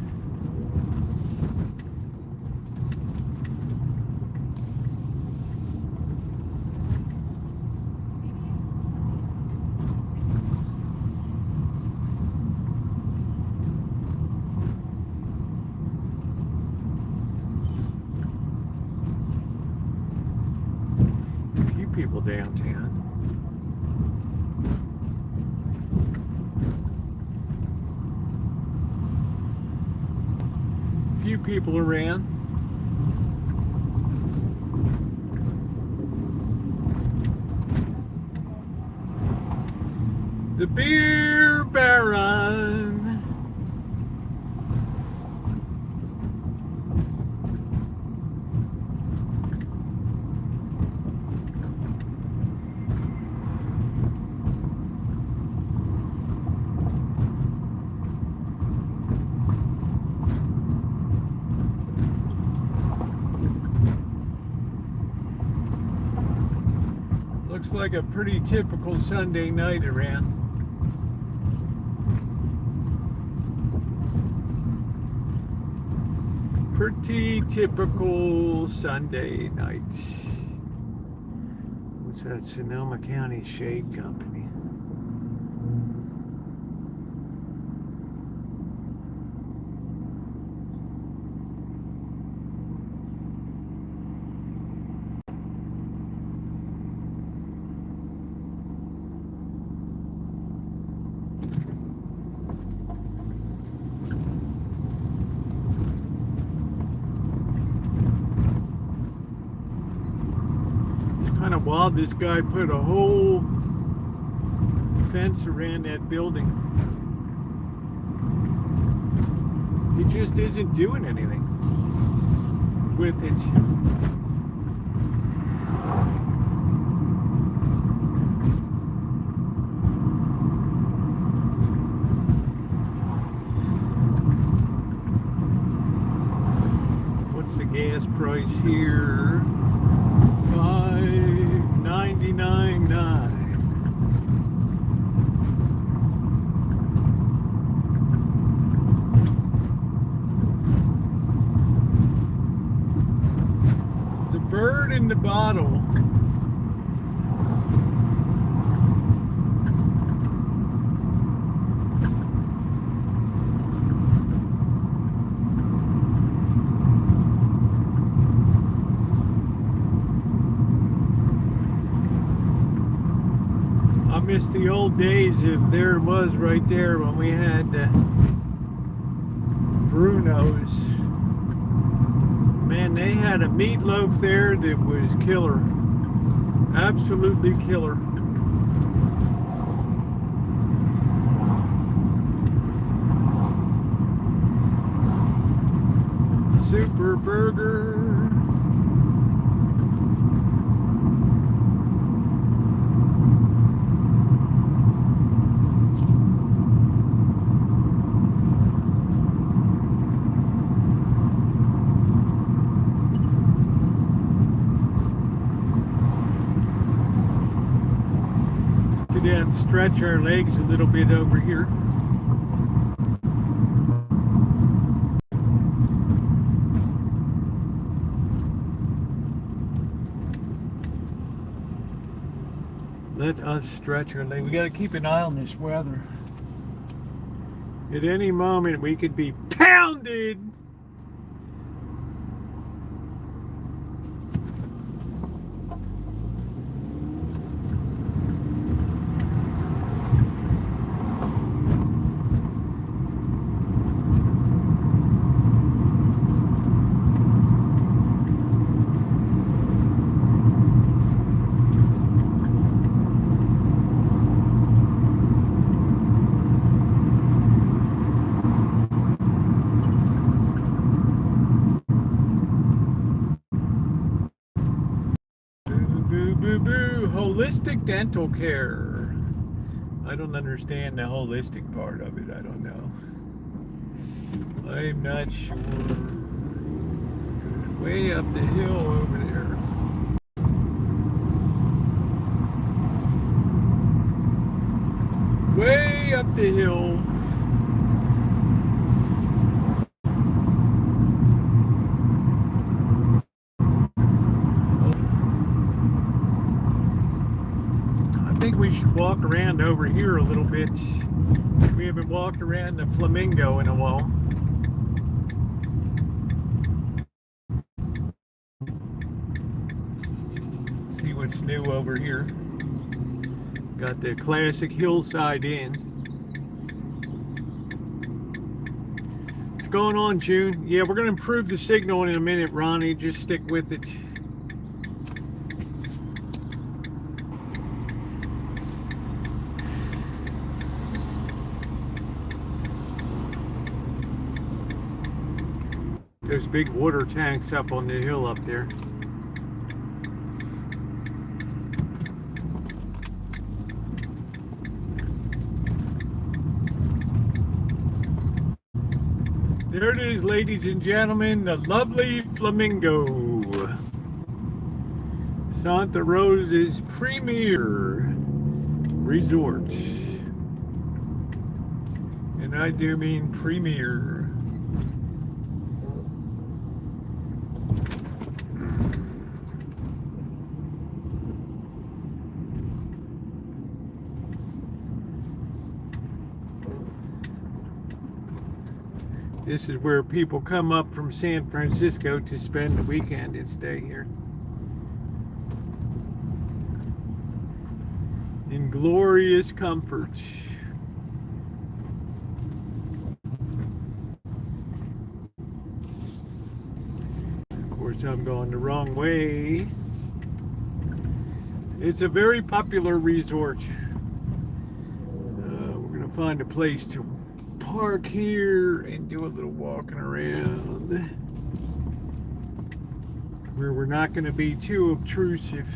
People downtown. Few people around. The Beer Baron. Looks like a pretty typical Sunday night around. Pretty typical Sunday night. What's that? Sonoma County Shade Company. Kind of wild. This guy put a whole fence around that building. He just isn't doing anything with it. What's the gas price here? $5.99.9. The bird in the bottle. I miss the old days if there it was right there when we had the Bruno's. Man, they had a meatloaf there that was killer. Absolutely killer. Super burger. And stretch our legs a little bit over here. Let us stretch our legs. We got to keep an eye on this weather. At any moment we could be pounded. Holistic dental care. I don't understand the holistic part of it. I don't know. I'm not sure. Way up the hill over there. Way up the hill. I think we should walk around over here a little bit. We haven't walked around the Flamingo in a while. See what's new over here. Got the classic hillside inn. What's going on, June? Yeah, we're going to improve the signal in a minute, Ronnie. Just stick with it. There's big water tanks up on the hill up there. There it is, ladies and gentlemen, the lovely Flamingo. Santa Rosa's premier resort. And I do mean premier. This is where people come up from San Francisco to spend the weekend and stay here. In glorious comfort. Of course, I'm going the wrong way. It's a very popular resort. We're going to find a place to park here and do a little walking around where we're not going to be too obtrusive.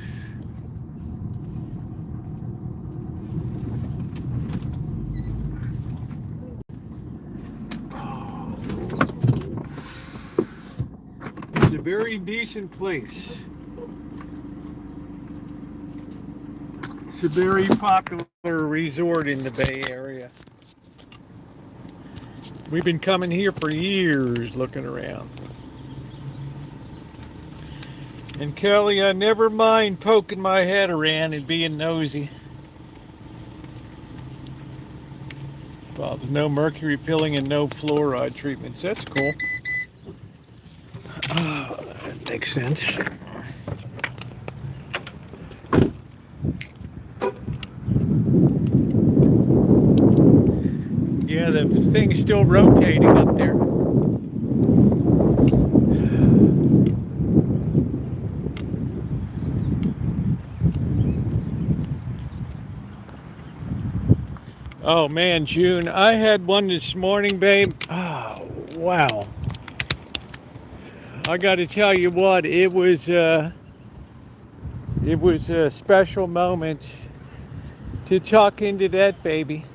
It's a very decent place. It's a very popular resort in the Bay Area. We've been coming here for years looking around. And Kelly, I never mind poking my head around and being nosy. Well, there's no mercury filling and no fluoride treatments. That's cool. That makes sense. Yeah, the thing's still rotating up there. Oh man, June, I had one this morning, babe. Oh, wow. I got to tell you what, it was a special moment to tuck into that baby.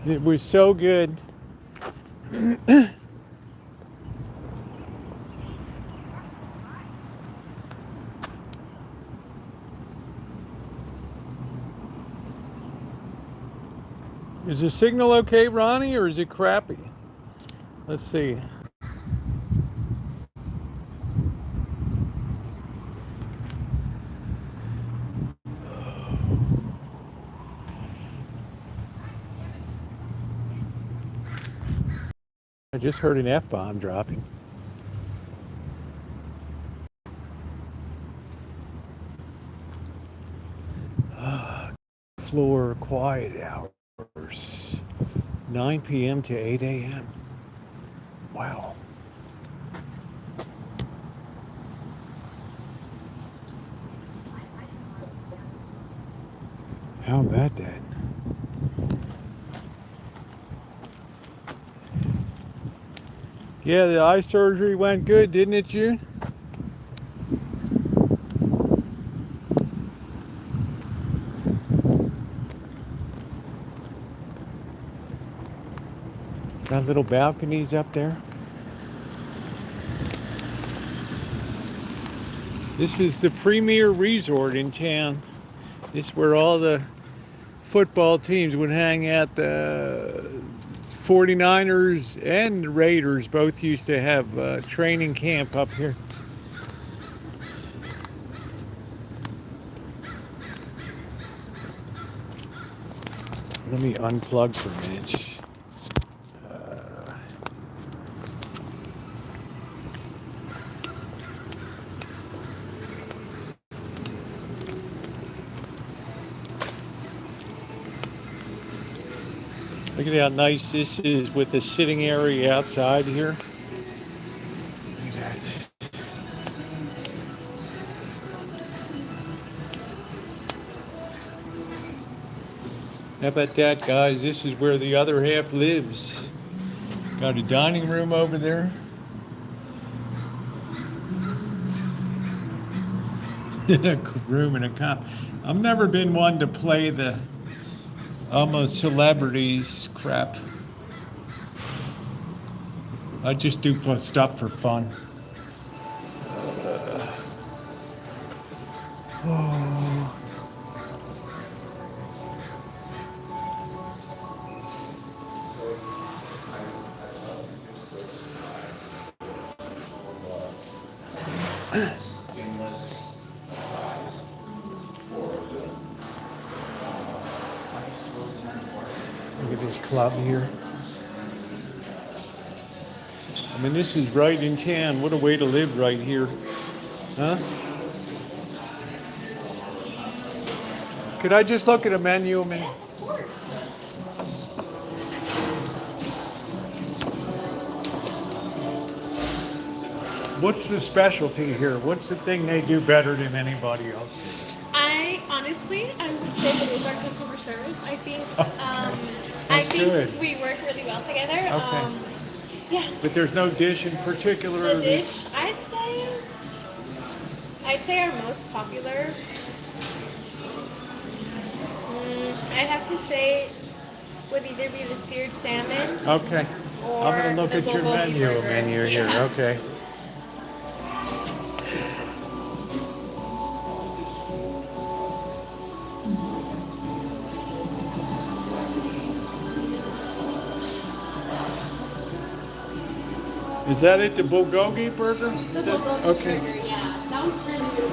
It was so good. Is the signal okay, Ronnie, or is it crappy? Let's see. I just heard an F-bomb dropping. Floor quiet hours, 9 p.m. to 8 a.m. Wow. How about that? Yeah, the eye surgery went good, didn't it, June? Got little balconies up there. This is the premier resort in town. This is where all the football teams would hang out. The 49ers and the Raiders both used to have a training camp up here. Let me unplug for a minute. Look at how nice this is with the sitting area outside here. Look at that. How about that, guys? This is where the other half lives. Got a dining room over there. A room and a comp. I've never been one to play the almost celebrities crap. I just do stuff for fun. Oh. Look at this nice club here. I mean, this is right in town. What a way to live right here. Huh? Could I just look at a menu a minute? What's the specialty here? What's the thing they do better than anybody else? I would say it is our customer service. I think Good. we work really well together. Okay. Yeah. But there's no dish in particular? The dish, I'd say our most popular, I'd have to say would either be the seared salmon. Okay. Or I'm going to look at your menu here. Yeah. Okay. Is that it, the bulgogi burger? The bulgogi burger, yeah. That one's really good.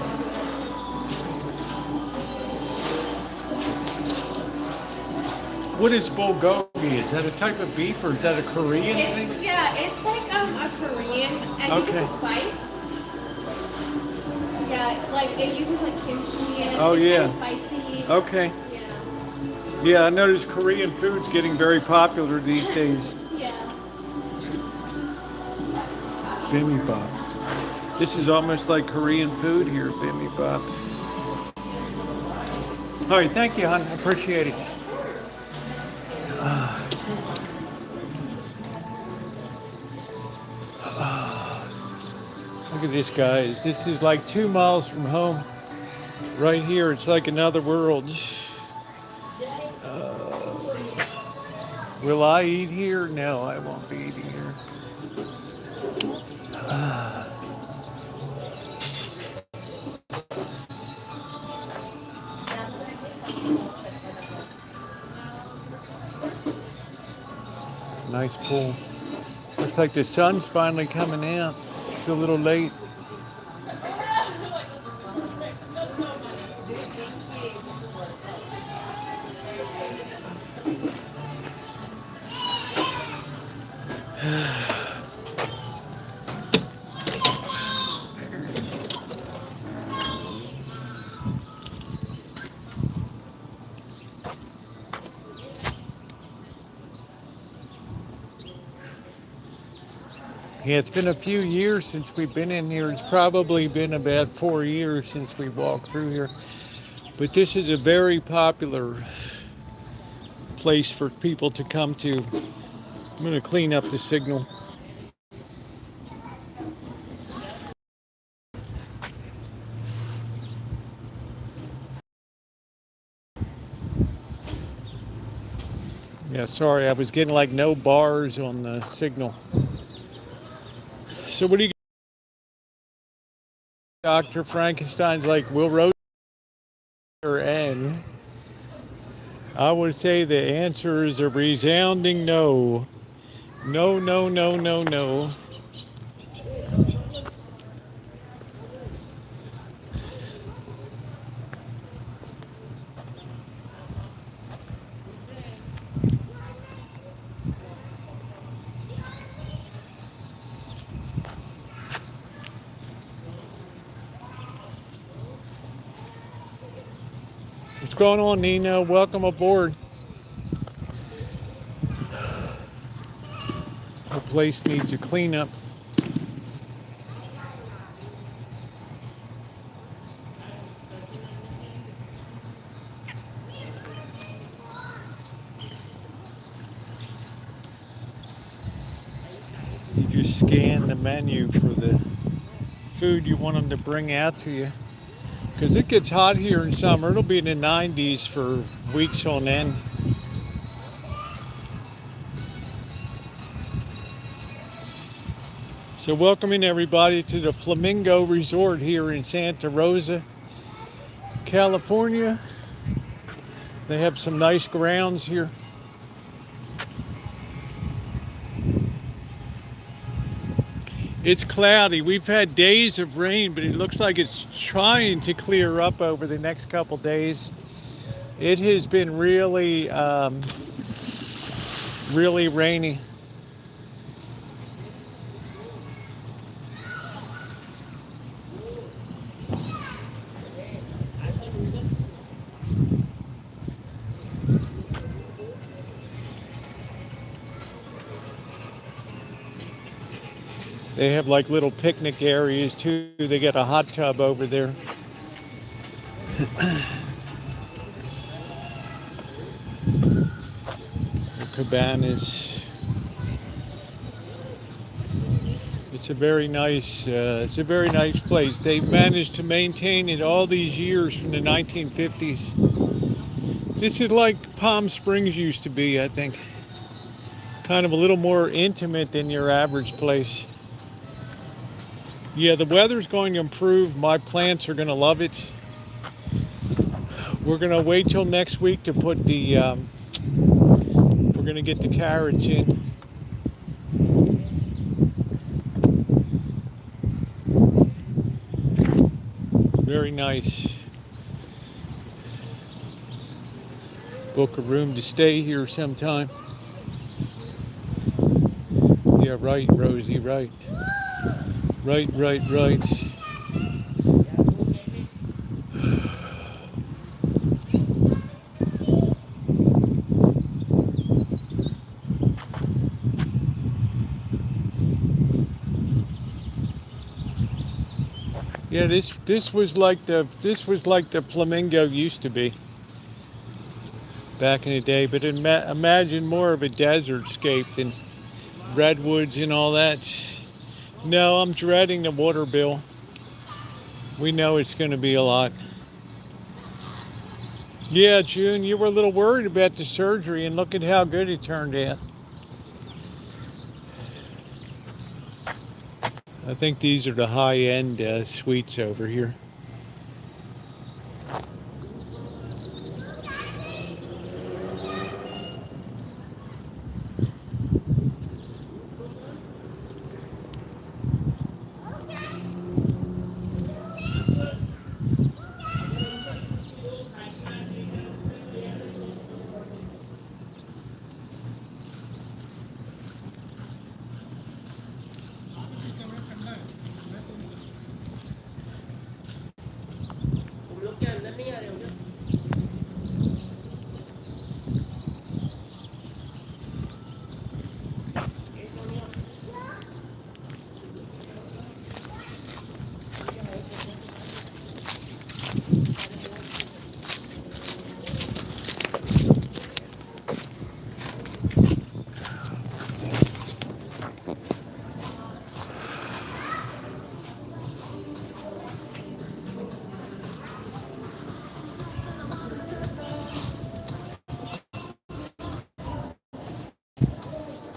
What is bulgogi? Is that a type of beef or is that a Korean thing? Yeah, it's like a Korean, I think it's a spice. Yeah, like it uses like kimchi and it's kind of spicy. Okay. Yeah. Yeah, I noticed Korean food's getting very popular these days. Yeah. Bibimbap. This is almost like Korean food here, bibimbap. All right, thank you, hon. I appreciate it. Look at this, guys. This is like 2 miles from home. Right here, it's like another world. Will I eat here? No, I won't be eating here. It's a nice pool. Looks like the sun's finally coming out. It's a little late. Yeah, it's been a few years since we've been in here. It's probably been about 4 years since we walked through here. But this is a very popular place for people to come to. I'm going to clean up the signal. Yeah, sorry, I was getting like no bars on the signal. So what do you, Dr. Frankenstein's like, will Rosa end? I would say the answer is a resounding no. No, no, no, no, no. What's going on, Nina? Welcome aboard. The place needs a cleanup. You just scan the menu for the food you want them to bring out to you. Because it gets hot here in summer. It'll be in the 90s for weeks on end. So welcoming everybody to the Flamingo Resort here in Santa Rosa, California. They have some nice grounds here. It's cloudy. We've had days of rain, but it looks like it's trying to clear up over the next couple days. It has been really really rainy. They have like little picnic areas too. They got a hot tub over there. The cabanas. It's a very nice place. They've managed to maintain it all these years from the 1950s. This is like Palm Springs used to be, I think. Kind of a little more intimate than your average place. Yeah, the weather's going to improve. My plants are going to love it. We're going to wait till next week to put the, we're going to get the carrots in. Very nice. Book a room to stay here sometime. Yeah, right, Rosie, right. Right. Yeah, this was like the Flamingo used to be back in the day, but imagine more of a desert scape than redwoods and all that. No, I'm dreading the water bill. We know it's going to be a lot. Yeah, June, you were a little worried about the surgery, and look at how good it turned out. I think these are the high-end suites over here.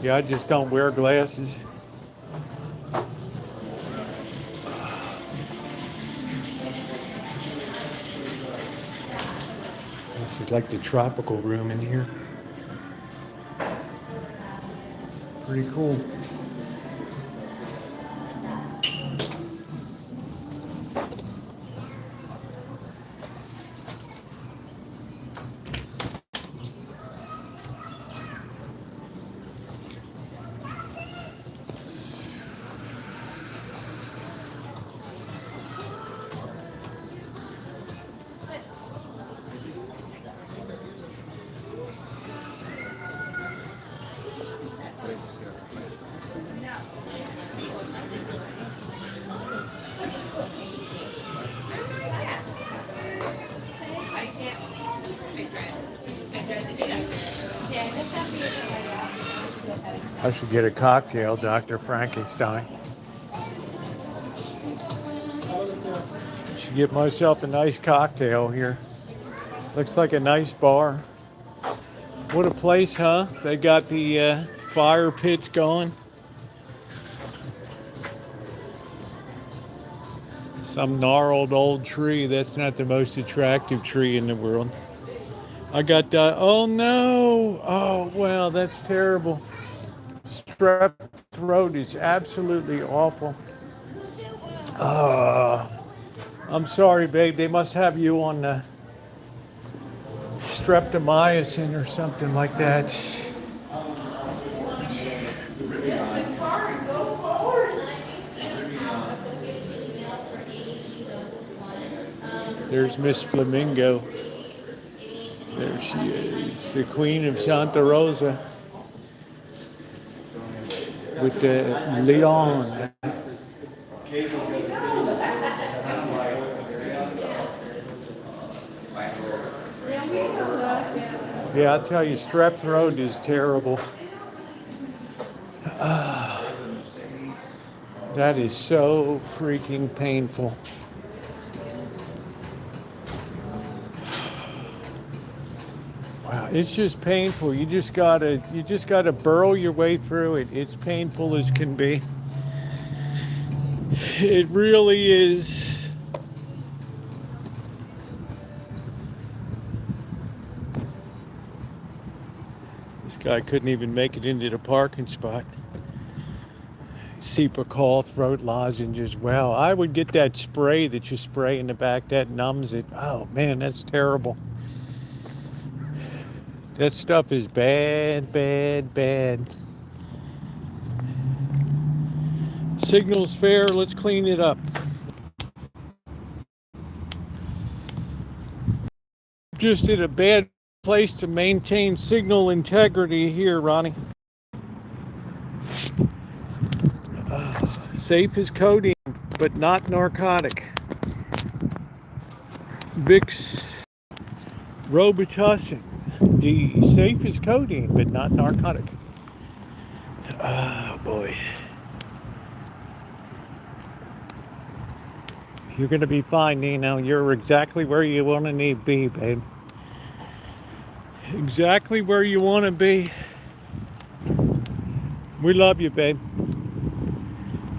Yeah, I just don't wear glasses. This is like the tropical room in here. Pretty cool. I should get a cocktail, Dr. Frankenstein. Should get myself a nice cocktail here. Looks like a nice bar. What a place, huh? They got the fire pits going. Some gnarled old tree. That's not the most attractive tree in the world. I got oh no! Oh, well, that's terrible. Strep throat is absolutely awful. I'm sorry, babe. They must have you on the streptomycin or something like that. There's Miss Flamingo. There she is, the Queen of Santa Rosa with the Leon. Yeah, I'll tell you, strep throat is terrible. That is so freaking painful. Wow, it's just painful. You just gotta burrow your way through it. It's painful as can be. It really is. This guy couldn't even make it into the parking spot. Cepacol throat lozenges. Wow, I would get that spray that you spray in the back that numbs it. Oh man, that's terrible. That stuff is bad, bad, bad. Signal's fair, let's clean it up. Just in a bad place to maintain signal integrity here, Ronnie. Safe as codeine, but not narcotic. Vicks Robitussin. The safe as codeine, but not narcotic. Oh boy. You're gonna be fine, Nino. You're exactly where you want to be, babe. Exactly where you want to be. We love you, babe.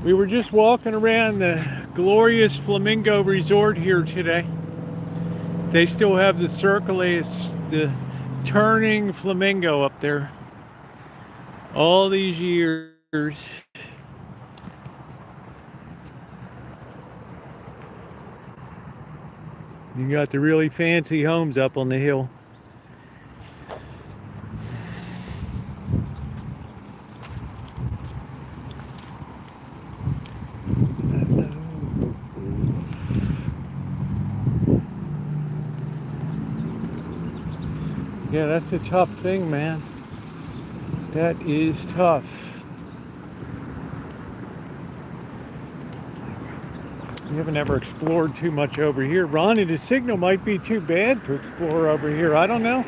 We were just walking around the glorious Flamingo Resort here today. They still have the circle, it's the turning flamingo up there. All these years. You got the really fancy homes up on the hill. Yeah, that's a tough thing, man. That is tough. We haven't ever explored too much over here. Ronnie, the signal might be too bad to explore over here. I don't know.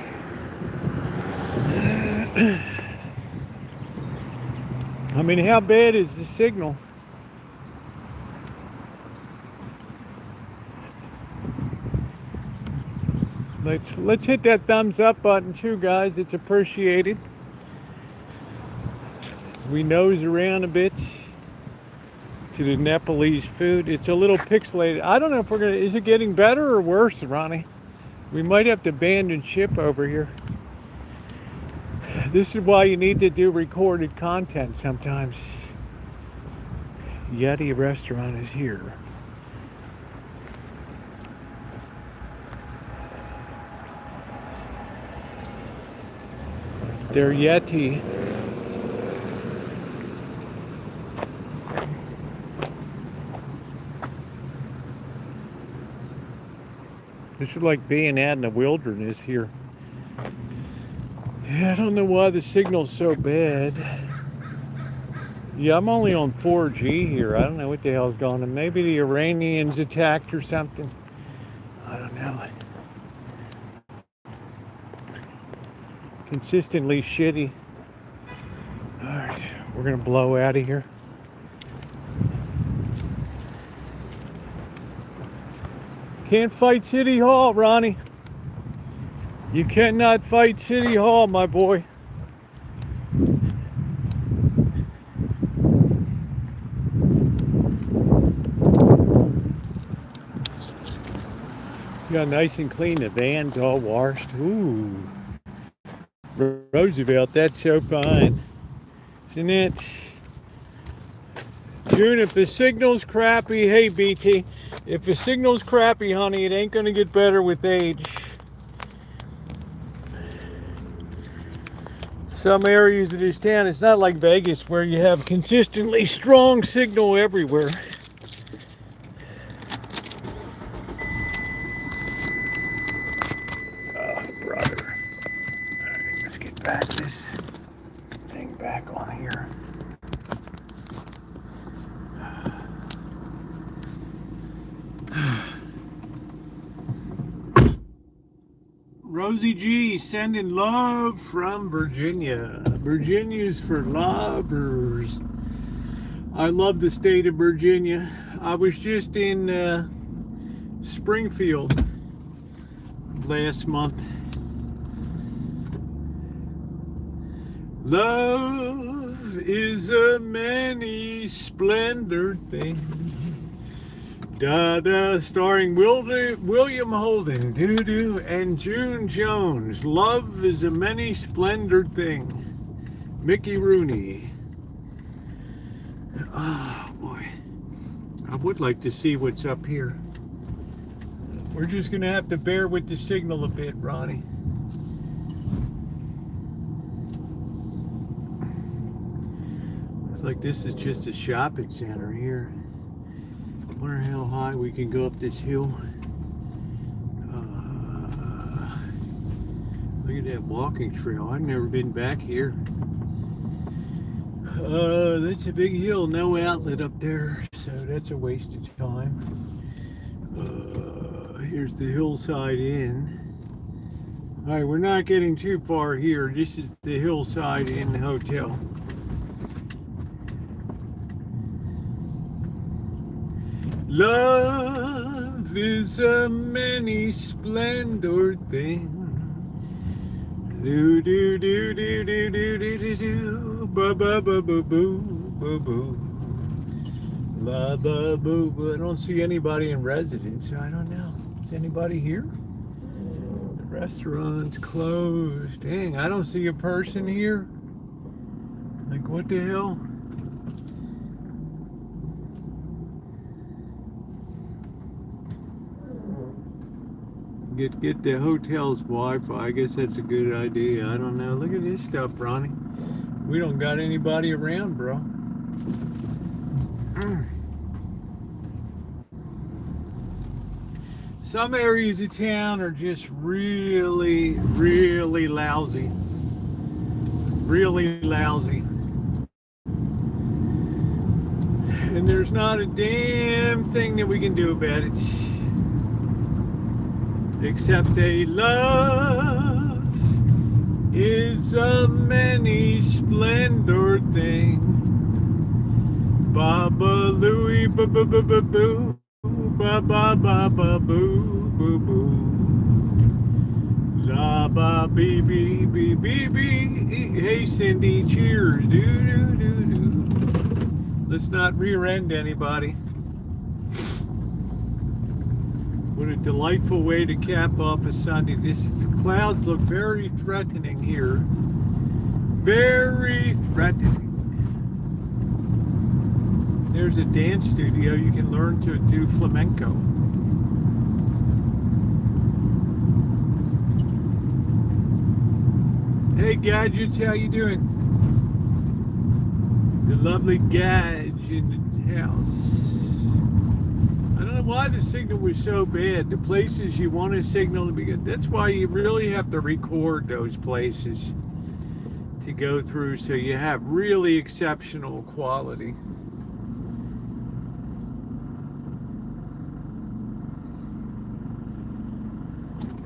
I mean, how bad is the signal? Let's hit that thumbs up button too, guys. It's appreciated. We nose around a bit to the Nepalese food. It's a little pixelated. I don't know if we're gonna. Is it getting better or worse, Ronnie? We might have to abandon ship over here. This is why you need to do recorded content sometimes. Yeti restaurant is here. They're Yeti. This is like being out in the wilderness here. Yeah, I don't know why the signal's so bad. Yeah, I'm only on 4G here. I don't know what the hell's going on. Maybe the Iranians attacked or something. I don't know. Consistently shitty. Alright, we're gonna blow out of here. Can't fight City Hall, Ronnie. You cannot fight City Hall, my boy. Got nice and clean. The van's all washed. Ooh. Roosevelt, that's so fine. Isn't it? June, if the signal's crappy, hey BT, if the signal's crappy, honey, it ain't gonna get better with age. Some areas of this town, it's not like Vegas where you have consistently strong signal everywhere. back this thing back on here. Rosie G sending love from Virginia. Virginia's for lovers. I love the state of Virginia. I was just in Springfield last month. Love is a many splendored thing. Da-da, starring William Holden, doo-doo, and June Jones. Love is a many splendored thing. Mickey Rooney. Oh, boy. I would like to see what's up here. We're just going to have to bear with the signal a bit, Ronnie. Looks like this is just a shopping center here. I wonder how high we can go up this hill. Look at that walking trail. I've never been back here. That's a big hill, no outlet up there, so that's a waste of time. Here's the hillside inn. Alright, we're not getting too far here. This is the hillside inn hotel. Love is a many splendored thing. Do do do do do do do do do ba ba ba ba boo boo boo la ba boo boo. I don't see anybody in residence. I don't know. Is anybody here? The restaurant's closed. Dang, I don't see a person here. Like, what the hell? Get the hotel's Wi-Fi. I guess that's a good idea. I don't know. Look at this stuff, Ronnie. We don't got anybody around, bro. Some areas of town are just really, really lousy. Really lousy. And there's not a damn thing that we can do about it. Except a love is a many splendored thing. Baba Louie ba ba ba ba boo ba ba ba ba boo boo boo la ba bee bee bee bee bee. Hey Cindy, cheers. Do do do do. Let's not rear end anybody. What a delightful way to cap off a Sunday. These clouds look very threatening here. Very threatening. There's a dance studio. You can learn to do flamenco. Hey Gadgets, how you doing? The lovely Gadge in the house. I don't know why the signal was so bad. The places you want a signal to be good, that's why you really have to record those places to go through so you have really exceptional quality.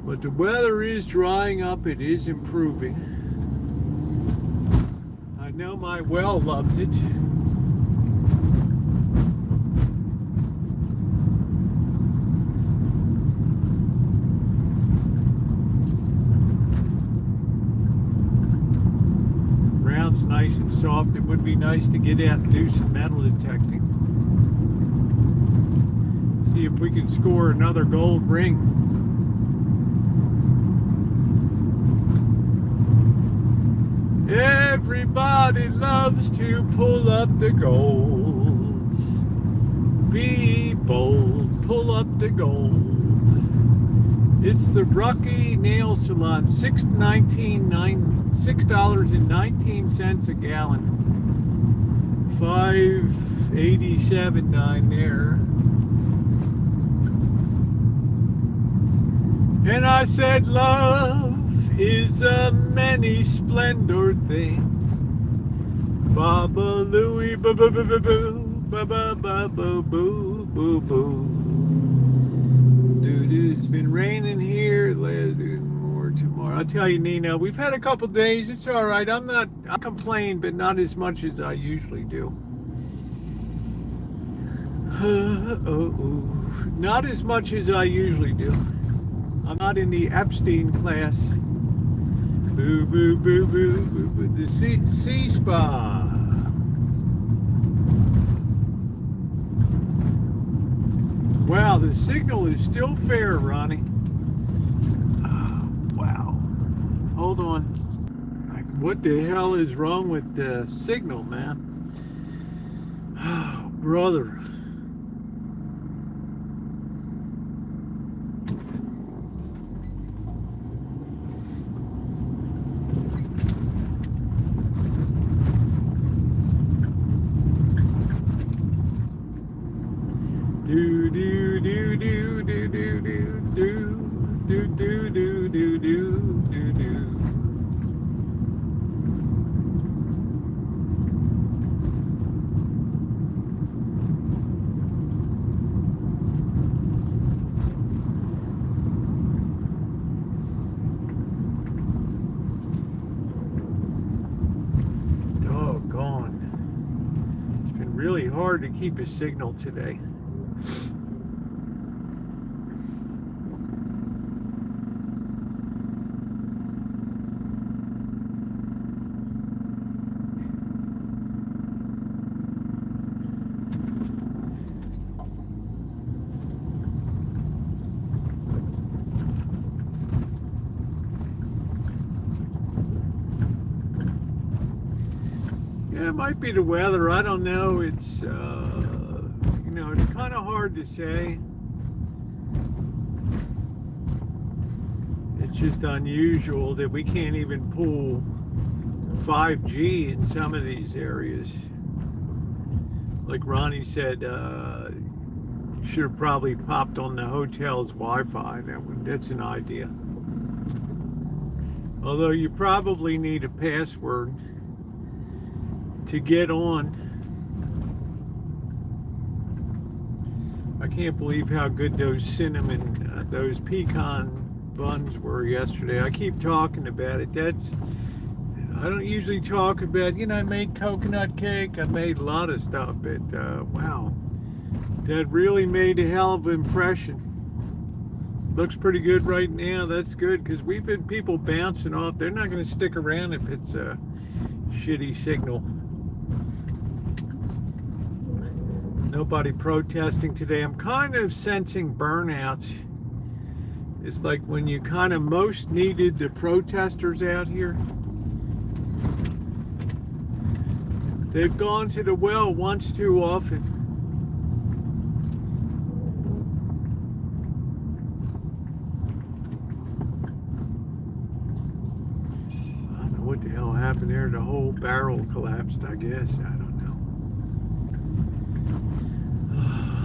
But the weather is drying up. It is improving. I know my well loves it. Ground's nice and soft. It would be nice to get out and do some metal detecting. See if we can score another gold ring. Everybody loves to pull up the gold. Be bold, pull up the gold. It's the Rocky Nail Salon, $6.19 a gallon. $5.87.9 there. And I said, love is a many splendor thing. Baba Louie, boo boo boo boo boo, ba ba ba boo boo boo boo. Dude, it's been raining here. Let's do more tomorrow. I'll tell you, Nina, we've had a couple days. It's all right. I complain, but not as much as I usually do. Not as much as I usually do. I'm not in the Epstein class. Boo, boo, boo, boo, boo, boo. The sea spa. Wow, the signal is still fair, Ronnie. Wow. Hold on. What the hell is wrong with the signal, man? Oh, brother. Do do do do do do do do do do do do do. Doggone. It's been really hard to keep a signal today. Yeah, it might be the weather. I don't know. It's, it's kind of hard to say. It's just unusual that we can't even pull 5G in some of these areas. Like Ronnie said, should have probably popped on the hotel's Wi-Fi. That's an idea. Although you probably need a password to get on. I can't believe how good those cinnamon, those pecan buns were yesterday. I keep talking about it. I don't usually talk about, I made coconut cake. I made a lot of stuff, but wow, that really made a hell of an impression. Looks pretty good right now. That's good, because we've been people bouncing off. They're not going to stick around if it's a shitty signal. Nobody protesting today. I'm kind of sensing burnout. It's like when you kind of most needed the protesters out here. They've gone to the well once too often. I don't know what the hell happened there. The whole barrel collapsed, I guess. I don't know.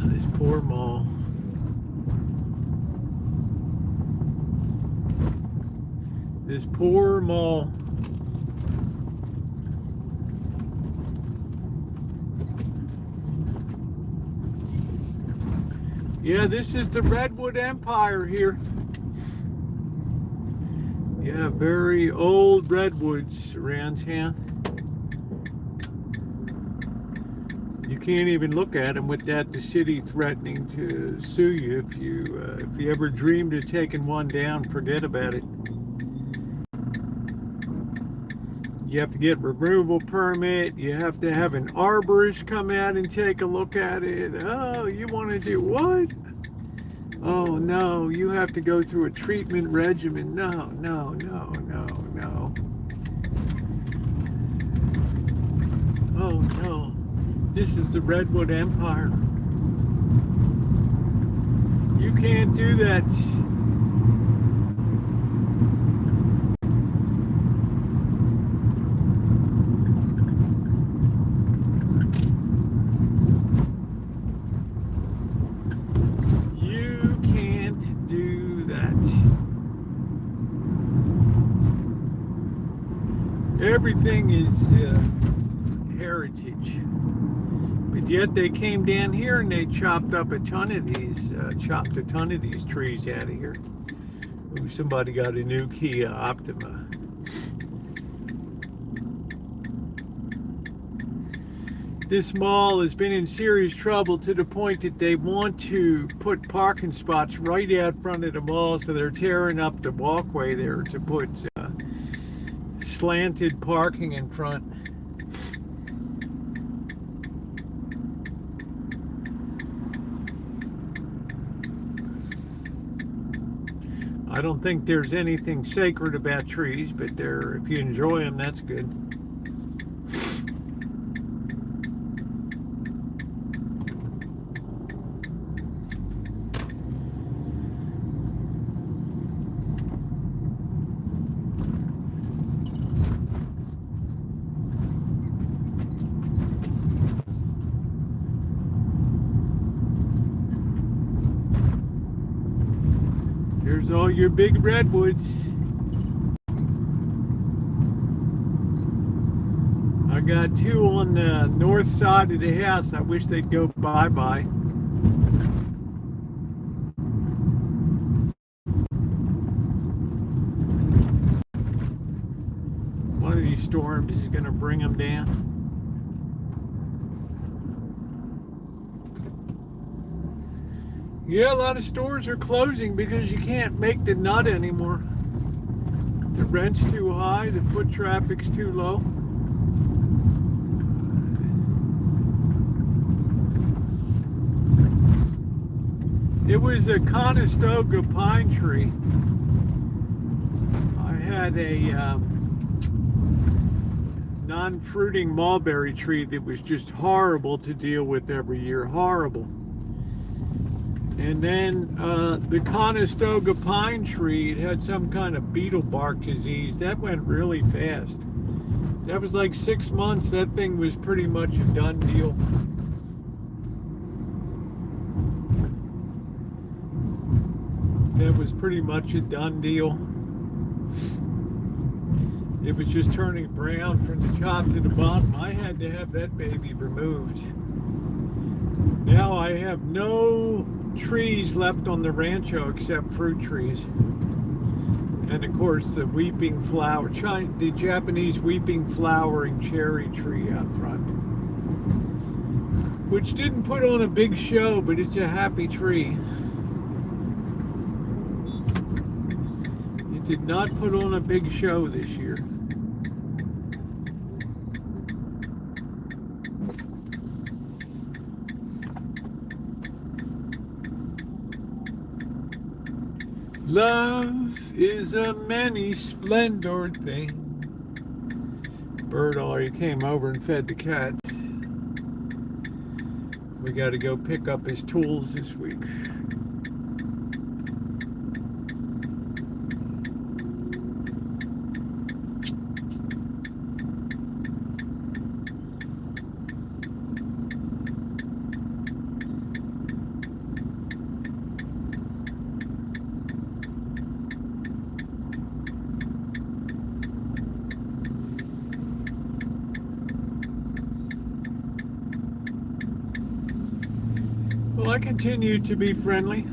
This poor mall. This poor mall. Yeah, this is the Redwood Empire here. Yeah, very old redwoods around town. You can't even look at them without the city threatening to sue you. If you ever dreamed of taking one down, forget about it. You have to get removal permit. You have to have an arborist come out and take a look at it. Oh, you want to do what? Oh no, you have to go through a treatment regimen. No, no, no, no, no. Oh no. This is the Redwood Empire. You can't do that. You can't do that. Everything is heritage. But yet they came down here and they chopped a ton of these trees out of here. Ooh, somebody got a new Kia Optima. This mall has been in serious trouble to the point that they want to put parking spots right out front of the mall, so they're tearing up the walkway there to put slanted parking in front. I don't think there's anything sacred about trees, but if you enjoy them, that's good. There's all your big redwoods. I got two on the north side of the house. I wish they'd go bye-bye. One of these storms is going to bring them down. Yeah, a lot of stores are closing because you can't make the nut anymore. The rent's too high, the foot traffic's too low. It was a Conestoga pine tree. I had a non-fruiting mulberry tree that was just horrible to deal with every year, horrible. And then the Conestoga pine tree, it had some kind of beetle bark disease. That went really fast. That was like 6 months. That thing was pretty much a done deal. That was pretty much a done deal. It was just turning brown from the top to the bottom. I had to have that baby removed. Now I have no trees left on the Rancho except fruit trees. And of course the weeping flower, the Japanese weeping flowering cherry tree out front. Which didn't put on a big show, but it's a happy tree. It did not put on a big show this year. Love is a many splendored thing. Bird already came over and fed the cat. We got to go pick up his tools this week. Well, I continue to be friendly.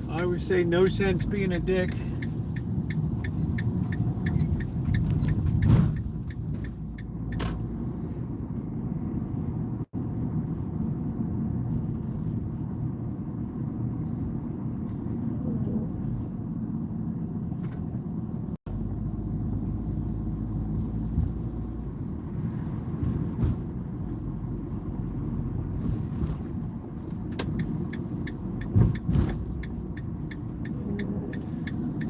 I always say no sense being a dick.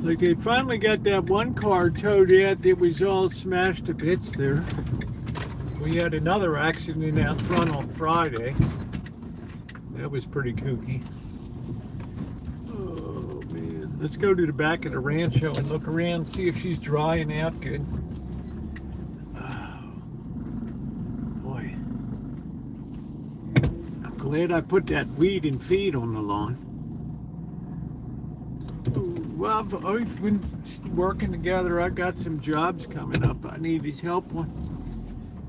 Like they finally got that one car towed out that was all smashed to bits there. We had another accident out front on Friday. That was pretty kooky. Oh man. Let's go to the back of the Rancho and look around and see if she's drying out good. Oh, boy. I'm glad I put that weed and feed on the lawn. Ooh. Well, I've been working together. I've got some jobs coming up. I need his help on.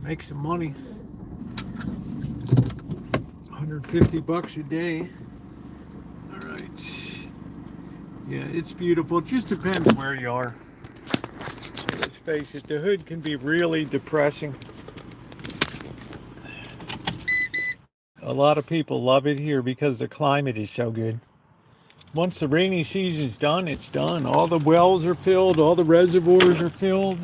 Make some money. 150 bucks a day. All right. Yeah, it's beautiful. It just depends where you are. Let's face it, the hood can be really depressing. A lot of people love it here because the climate is so good. Once the rainy season's done, it's done. All the wells are filled, all the reservoirs are filled.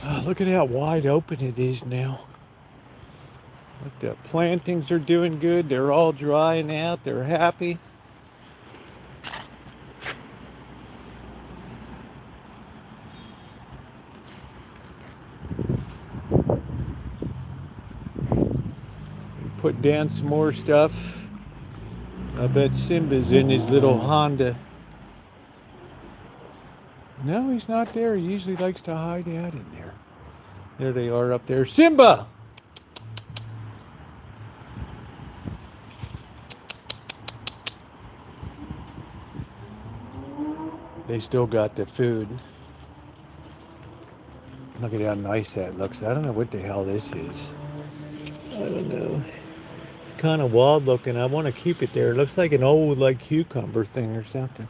Oh, look at how wide open it is now. Look, the plantings are doing good. They're all drying out. They're happy. Put down some more stuff. I bet Simba's in his little Honda. No, he's not there. He usually likes to hide out in there. There they are up there. Simba! They still got the food. Look at how nice that looks. I don't know what the hell this is. I don't know. It's kind of wild looking. I want to keep it there. It looks like an old like cucumber thing or something.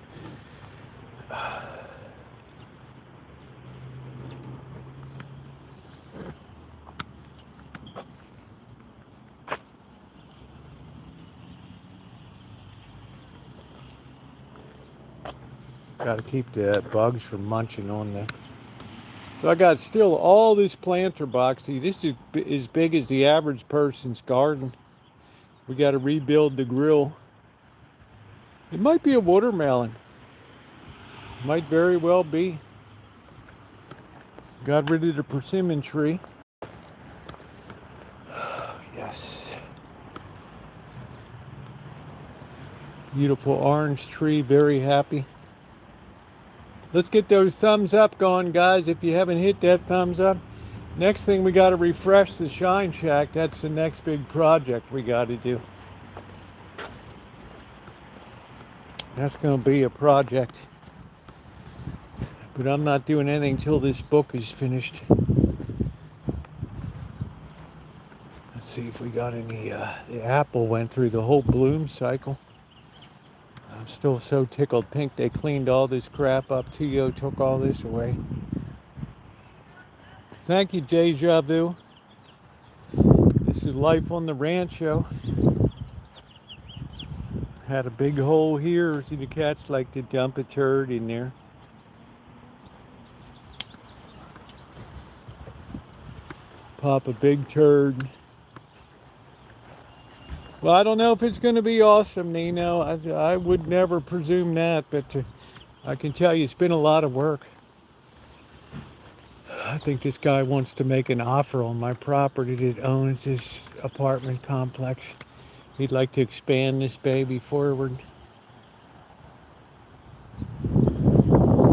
Got to keep the bugs from munching on the. So I got still all this planter box. See, this is as big as the average person's garden. We got to rebuild the grill. It might be a watermelon. Might very well be. Got rid of the persimmon tree. Yes. Beautiful orange tree, very happy. Let's get those thumbs up going, guys. If you haven't hit that thumbs up. Next thing, we got to refresh the Shine Shack. That's the next big project we got to do. That's going to be a project. But I'm not doing anything till this book is finished. Let's see if we got any. The apple went through the whole bloom cycle. I'm still so tickled pink. They cleaned all this crap up. Tio took all this away. Thank you, Deja Vu. This is life on the Rancho. Had a big hole here. See, the cats like to dump a turd in there. Pop a big turd. Well, I don't know if it's going to be awesome, Nino. I would never presume that, but I can tell you it's been a lot of work. I think this guy wants to make an offer on my property that owns this apartment complex. He'd like to expand this baby forward.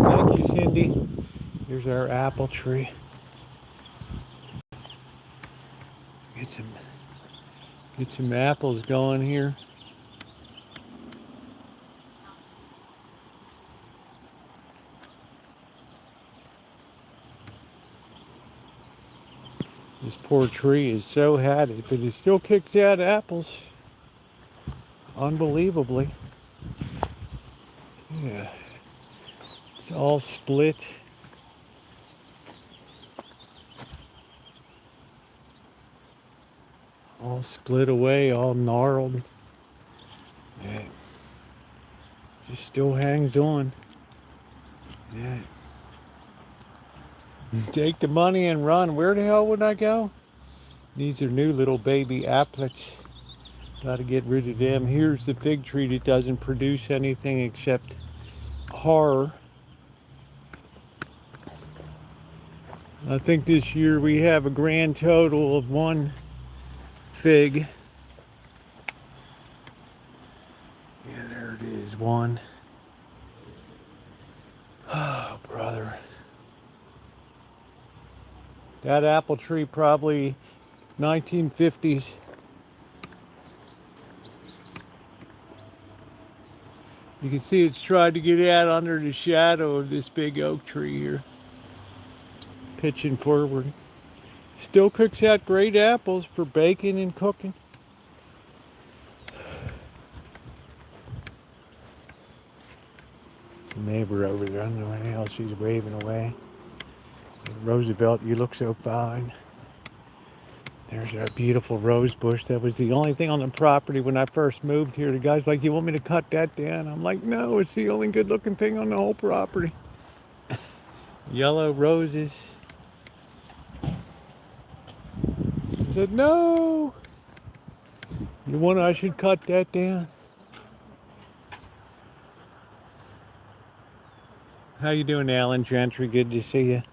Thank you, Cindy. Here's our apple tree. Get some apples going here. This poor tree is so had it, but it still kicks out apples. Unbelievably. Yeah. It's all split. All split away, all gnarled. Yeah. Just still hangs on. Yeah. Take the money and run. Where the hell would I go? These are new little baby applets. Got to get rid of them. Here's the fig tree that doesn't produce anything except horror. I think this year we have a grand total of 1 fig. Yeah, there it is, 1. Oh, brother. That apple tree probably 1950s. You can see it's trying to get out under the shadow of this big oak tree here. Pitching forward. Still cooks out great apples for baking and cooking. It's a neighbor over there. I don't know what the hell she's waving away. Roosevelt, you look so fine. There's our beautiful rose bush. That was the only thing on the property when I first moved here. The guy's like, you want me to cut that down? I'm like, no, it's the only good looking thing on the whole property. Yellow roses. I said, no. You want I should cut that down? How you doing, Alan Gentry? Good to see you.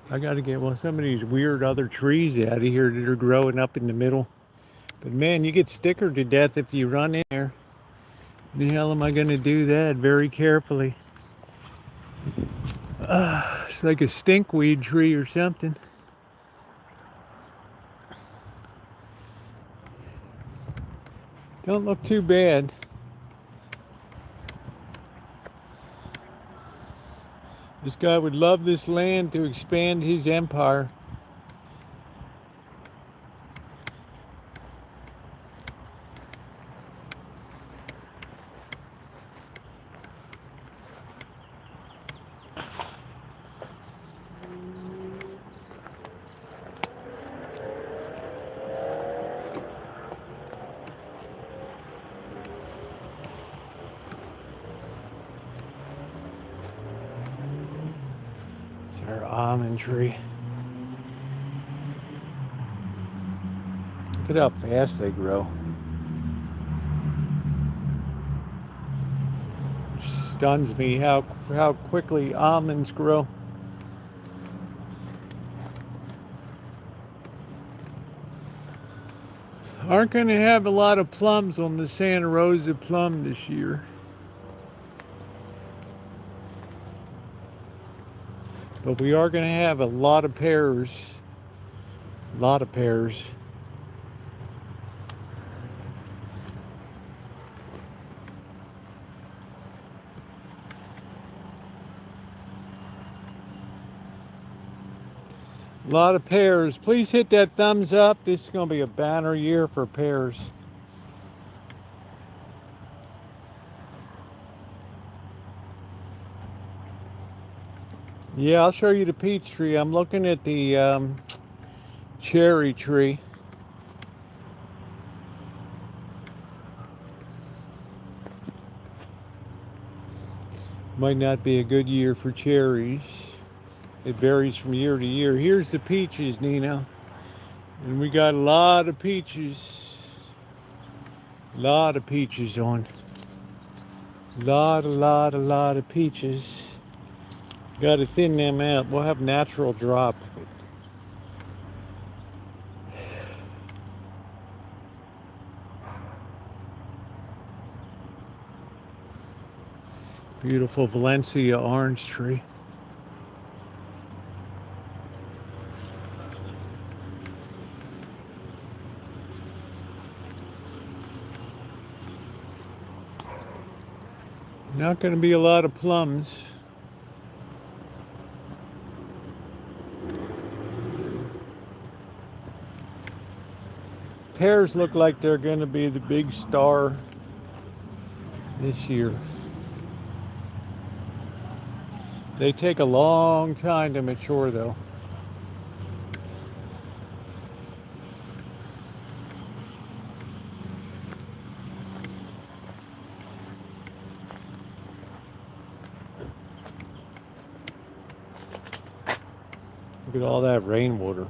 I got to get some of these weird other trees out of here that are growing up in the middle. But man, you get stickered to death if you run in there. The hell am I going to do that? Very carefully. It's like a stinkweed tree or something. Don't look too bad. This guy would love this land to expand his empire. Our almond tree. Look at how fast they grow. It stuns me how quickly almonds grow. Aren't going to have a lot of plums on the Santa Rosa plum this year. But we are going to have a lot of pears. A lot of pears. A lot of pears. Please hit that thumbs up. This is going to be a banner year for pears. Yeah, I'll show you the peach tree. I'm looking at the cherry tree. Might not be a good year for cherries. It varies from year to year. Here's the peaches, Nina. And we got a lot of peaches. A lot of peaches on. A lot of peaches. Got to thin them out. We'll have natural drop. Beautiful Valencia orange tree. Not going to be a lot of plums. Pears look like they're going to be the big star this year. They take a long time to mature though. Look at all that rainwater.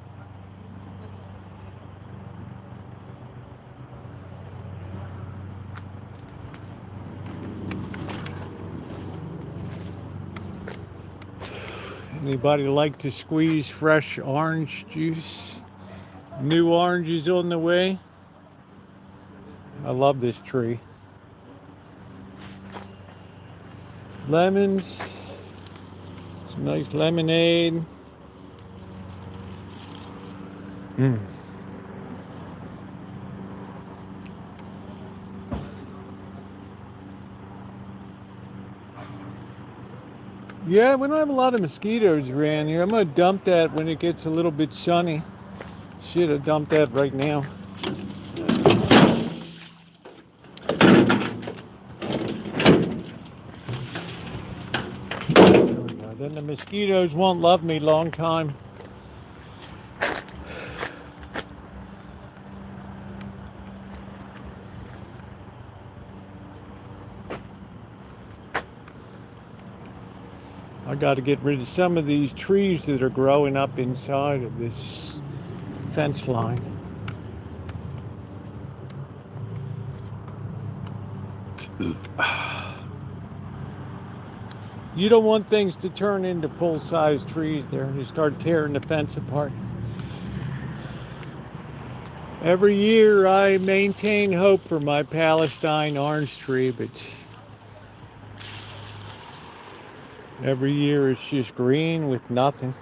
Anybody like to squeeze fresh orange juice? New oranges on the way. I love this tree. lemons. Some nice lemonade. Mm. Yeah, we don't have a lot of mosquitoes around here. I'm gonna dump that when it gets a little bit sunny. Should have dumped that right now. Then the mosquitoes won't love me long time. I got to get rid of some of these trees that are growing up inside of this fence line. You don't want things to turn into full-size trees there and you start tearing the fence apart. Every year I maintain hope for my Palestine orange tree, but every year it's just green with nothing.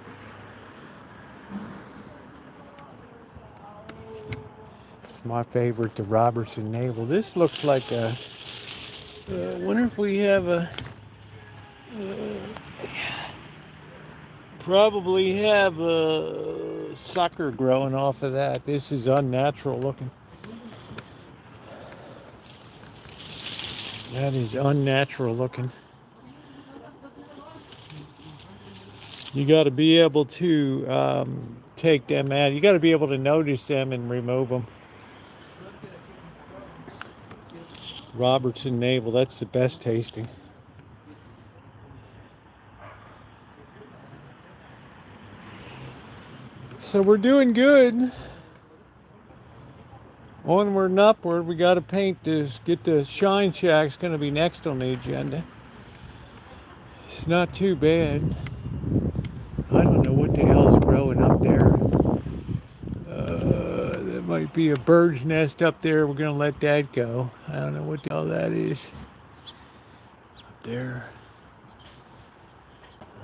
It's my favorite, the Robertson navel. This looks like a, I wonder if we have a, probably have a sucker growing off of that. This is unnatural looking. That is unnatural looking. You got to be able to take them out. You got to be able to notice them and remove them. Robertson navel, that's the best tasting. So we're doing good. Onward and upward. We got to paint this, get the shine shack. It's going to be next on the agenda. It's not too bad. I don't know what the hell's growing up there. There might be a bird's nest up there. We're going to let that go. I don't know what the hell that is. Up there.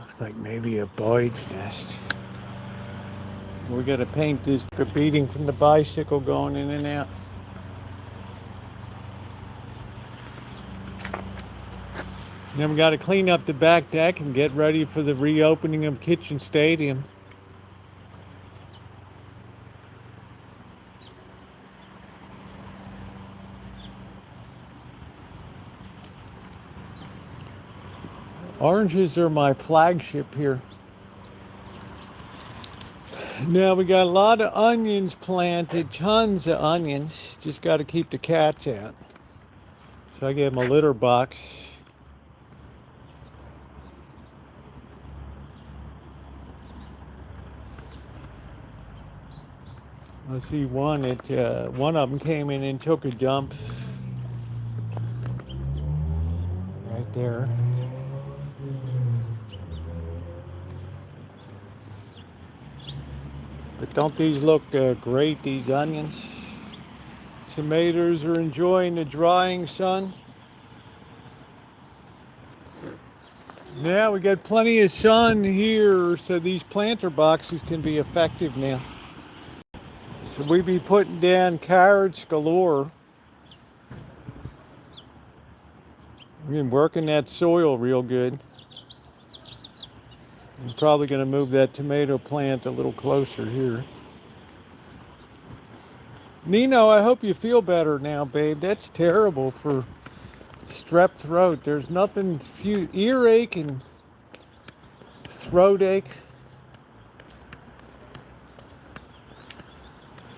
Looks like maybe a bird's nest. We got to paint this beating from the bicycle going in and out. And then we got to clean up the back deck and get ready for the reopening of Kitchen Stadium. Oranges are my flagship here. Now we got a lot of onions planted, tons of onions. Just got to keep the cats out. So I gave them a litter box. I see one of them came in and took a dump right there. But don't these look great, these onions? Tomatoes are enjoying the drying sun. Now we got plenty of sun here, so these planter boxes can be effective now. So we be putting down carrots galore. We've been working that soil real good. I'm probably going to move that tomato plant a little closer here. Nino, I hope you feel better now, babe. That's terrible for strep throat. There's nothing, earache and throat ache.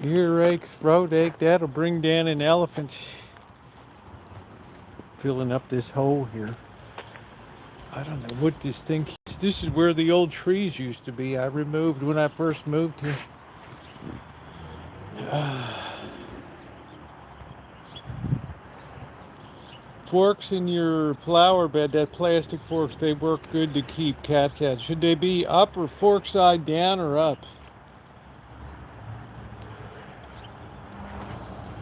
Earache, throat ache, that'll bring down an elephant. Filling up this hole here. I don't know what this thing is. This is where the old trees used to be. I removed when I first moved here. Forks in your flower bed, that plastic forks, they work good to keep cats out. Should they be up or fork side down or up?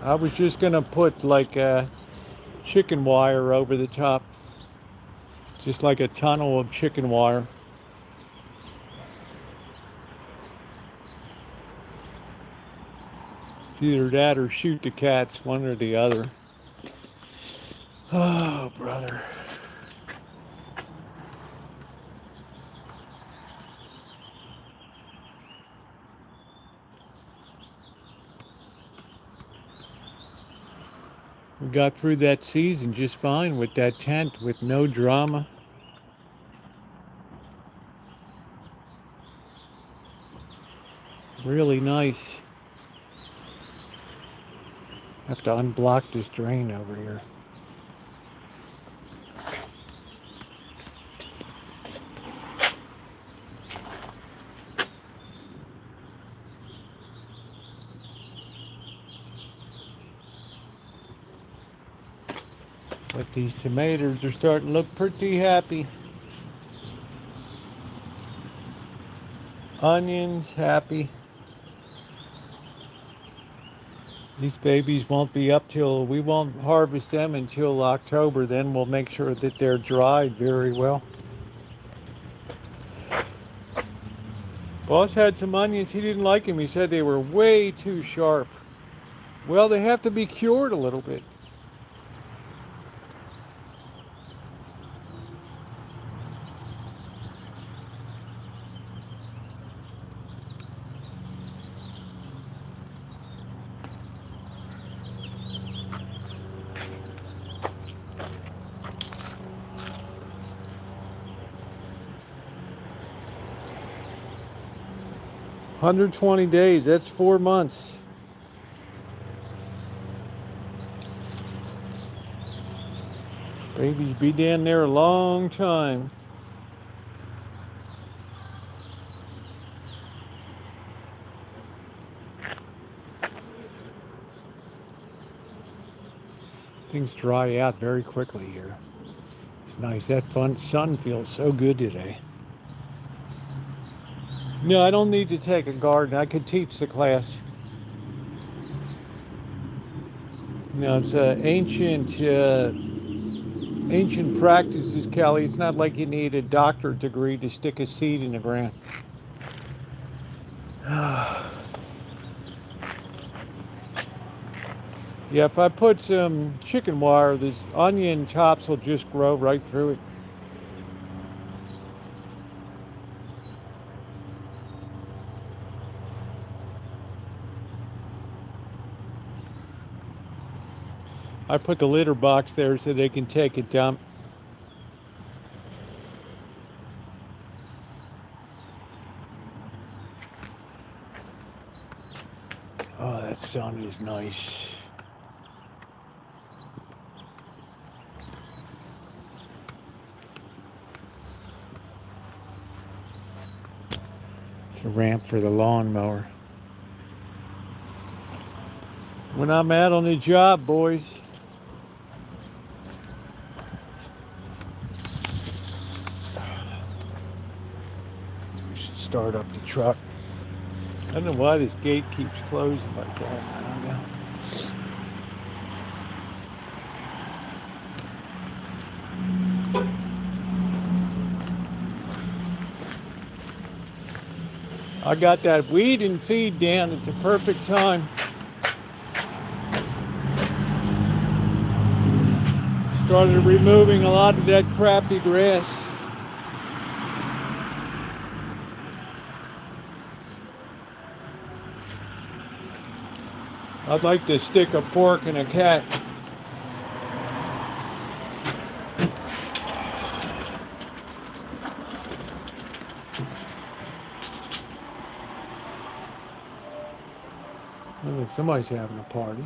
I was just gonna put like chicken wire over the top. Just like a tunnel of chicken wire. It's either that or shoot the cats, one or the other. Oh, brother. We got through that season just fine with that tent, with no drama. Really nice. Have to unblock this drain over here. But these tomatoes are starting to look pretty happy. Onions happy. These babies won't be up till, we won't harvest them until October. Then we'll make sure that they're dried very well. Boss had some onions. He didn't like them. He said they were way too sharp. Well, they have to be cured a little bit. $120, that's 4 months. This babies be down there a long time. Things dry out very quickly here. It's nice. That sun feels so good today. No, I don't need to take a garden. I could teach the class. You know, it's ancient practices, Kelly. It's not like you need a doctorate degree to stick a seed in the ground. Yeah, if I put some chicken wire, the onion tops will just grow right through it. I put the litter box there so they can take a dump. Oh, that sun is nice. It's a ramp for the lawnmower. When I'm out on the job, boys. Start up the truck. I don't know why this gate keeps closing like that. I don't know. I got that weed and feed down at the perfect time. Started removing a lot of that crappy grass. I'd like to stick a fork in a cat. Look like somebody's having a party.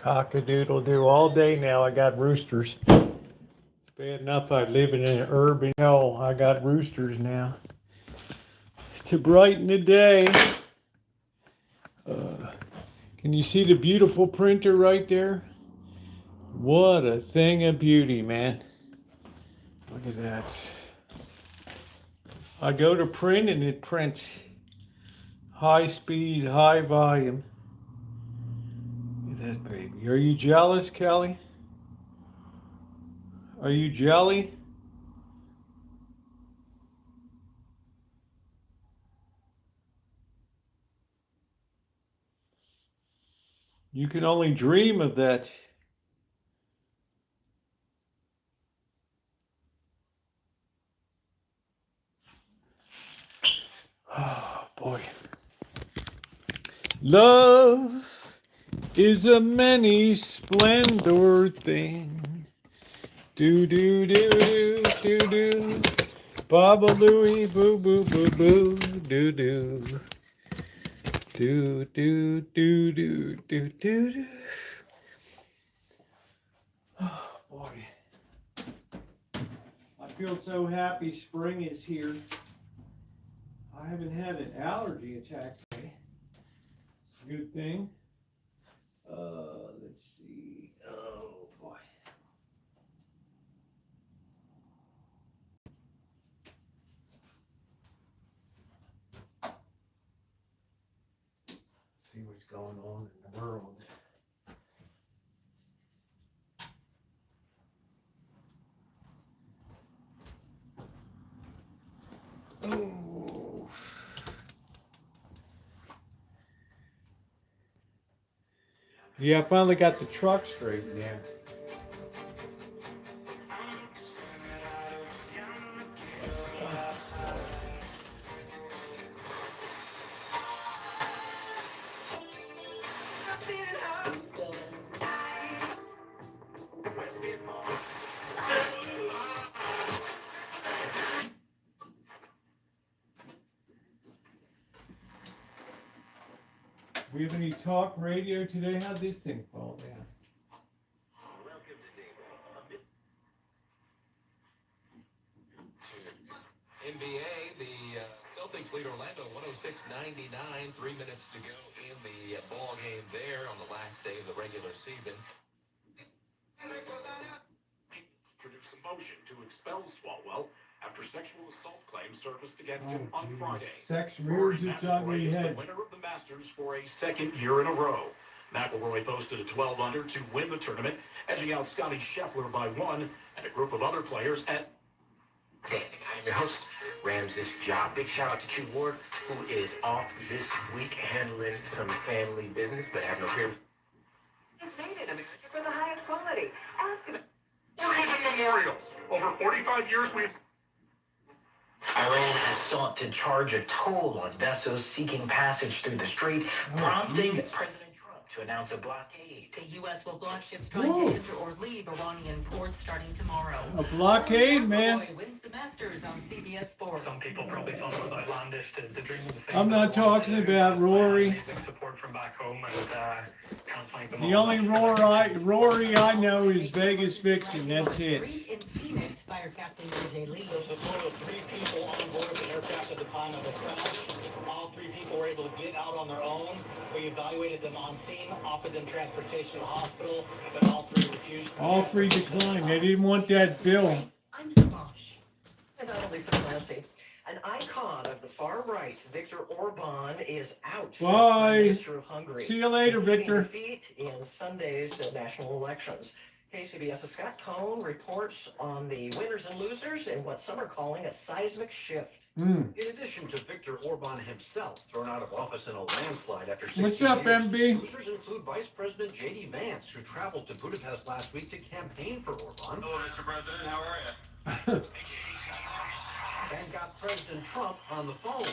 Cock-a-doodle-doo all day now. I got roosters. It's bad enough I live in an urban hell. I got roosters now. To brighten the day. Can you see the beautiful printer right there? What a thing of beauty, man. Look at that. I go to print and it prints high speed, high volume. Look at that baby. Are you jealous, Kelly? Are you jelly? You can only dream of that. Oh boy. Love is a many splendor thing. Do do do do do do. Baba Louie boo boo boo boo do do. Do do do do do do do. Oh boy. I feel so happy spring is here. I haven't had an allergy attack today. It's a good thing. Let's see. Oh boy. Let's see what's going on in the world. Oh. Yeah, I finally got the truck straightened out. We have any talk radio today? How'd this thing fall down? NBA, the Celtics lead Orlando 106-99, 3 minutes to go in the ball game there on the last day of the regular season. Introduced a motion to expel Schmoil after sexual assault claims surfaced against him on Friday. Sex rears its ugly head. The winner of the Masters for a second year in a row. McIlroy posted a 12-under to win the tournament, edging out Scotty Scheffler by 1 and a group of other players at. I'm your host, Ramses Job. Big shout out to Q Ward, who is off this week handling some family business, but have no fear. It's needed. I'm for the highest quality. Ask him. Tourism memorials. Over 45 years we've. Iran has sought to charge a toll on vessels seeking passage through the strait, prompting President Trump to announce a blockade. The U.S. will block ships trying to enter or leave Iranian ports starting tomorrow. A blockade, man. McIlroy wins the Masters on CBS Sports. Some people probably thought it was outlandish to dream of the things. I'm not talking about Rory. Support from back home and can't thank them The all. only Rory I know is Vegas Vixen. That's it. In Phoenix, Fire Captain DJ Lee. There's a total of 3 people on board the aircraft at the time of the crash. All 3 people were able to get out on their own. We evaluated them on scene, offered them transportation to the hospital, but all 3 refused. All 3 declined. They didn't want that bill. I'm Smosh. And not only for Clancy, an icon of the far right, Viktor Orban, is out. Bye. Minister of Hungary. See you later, Victor. Defeat in Sunday's national elections. KCBS's Scott Cohn reports on the winners and losers in what some are calling a seismic shift. In addition to Viktor Orban himself, thrown out of office in a landslide after 60 What's up, years, MB? losers include Vice President J.D. Vance, who traveled to Budapest last week to campaign for Orban. Hello, Mr. President. How are you? And got President Trump on the phone.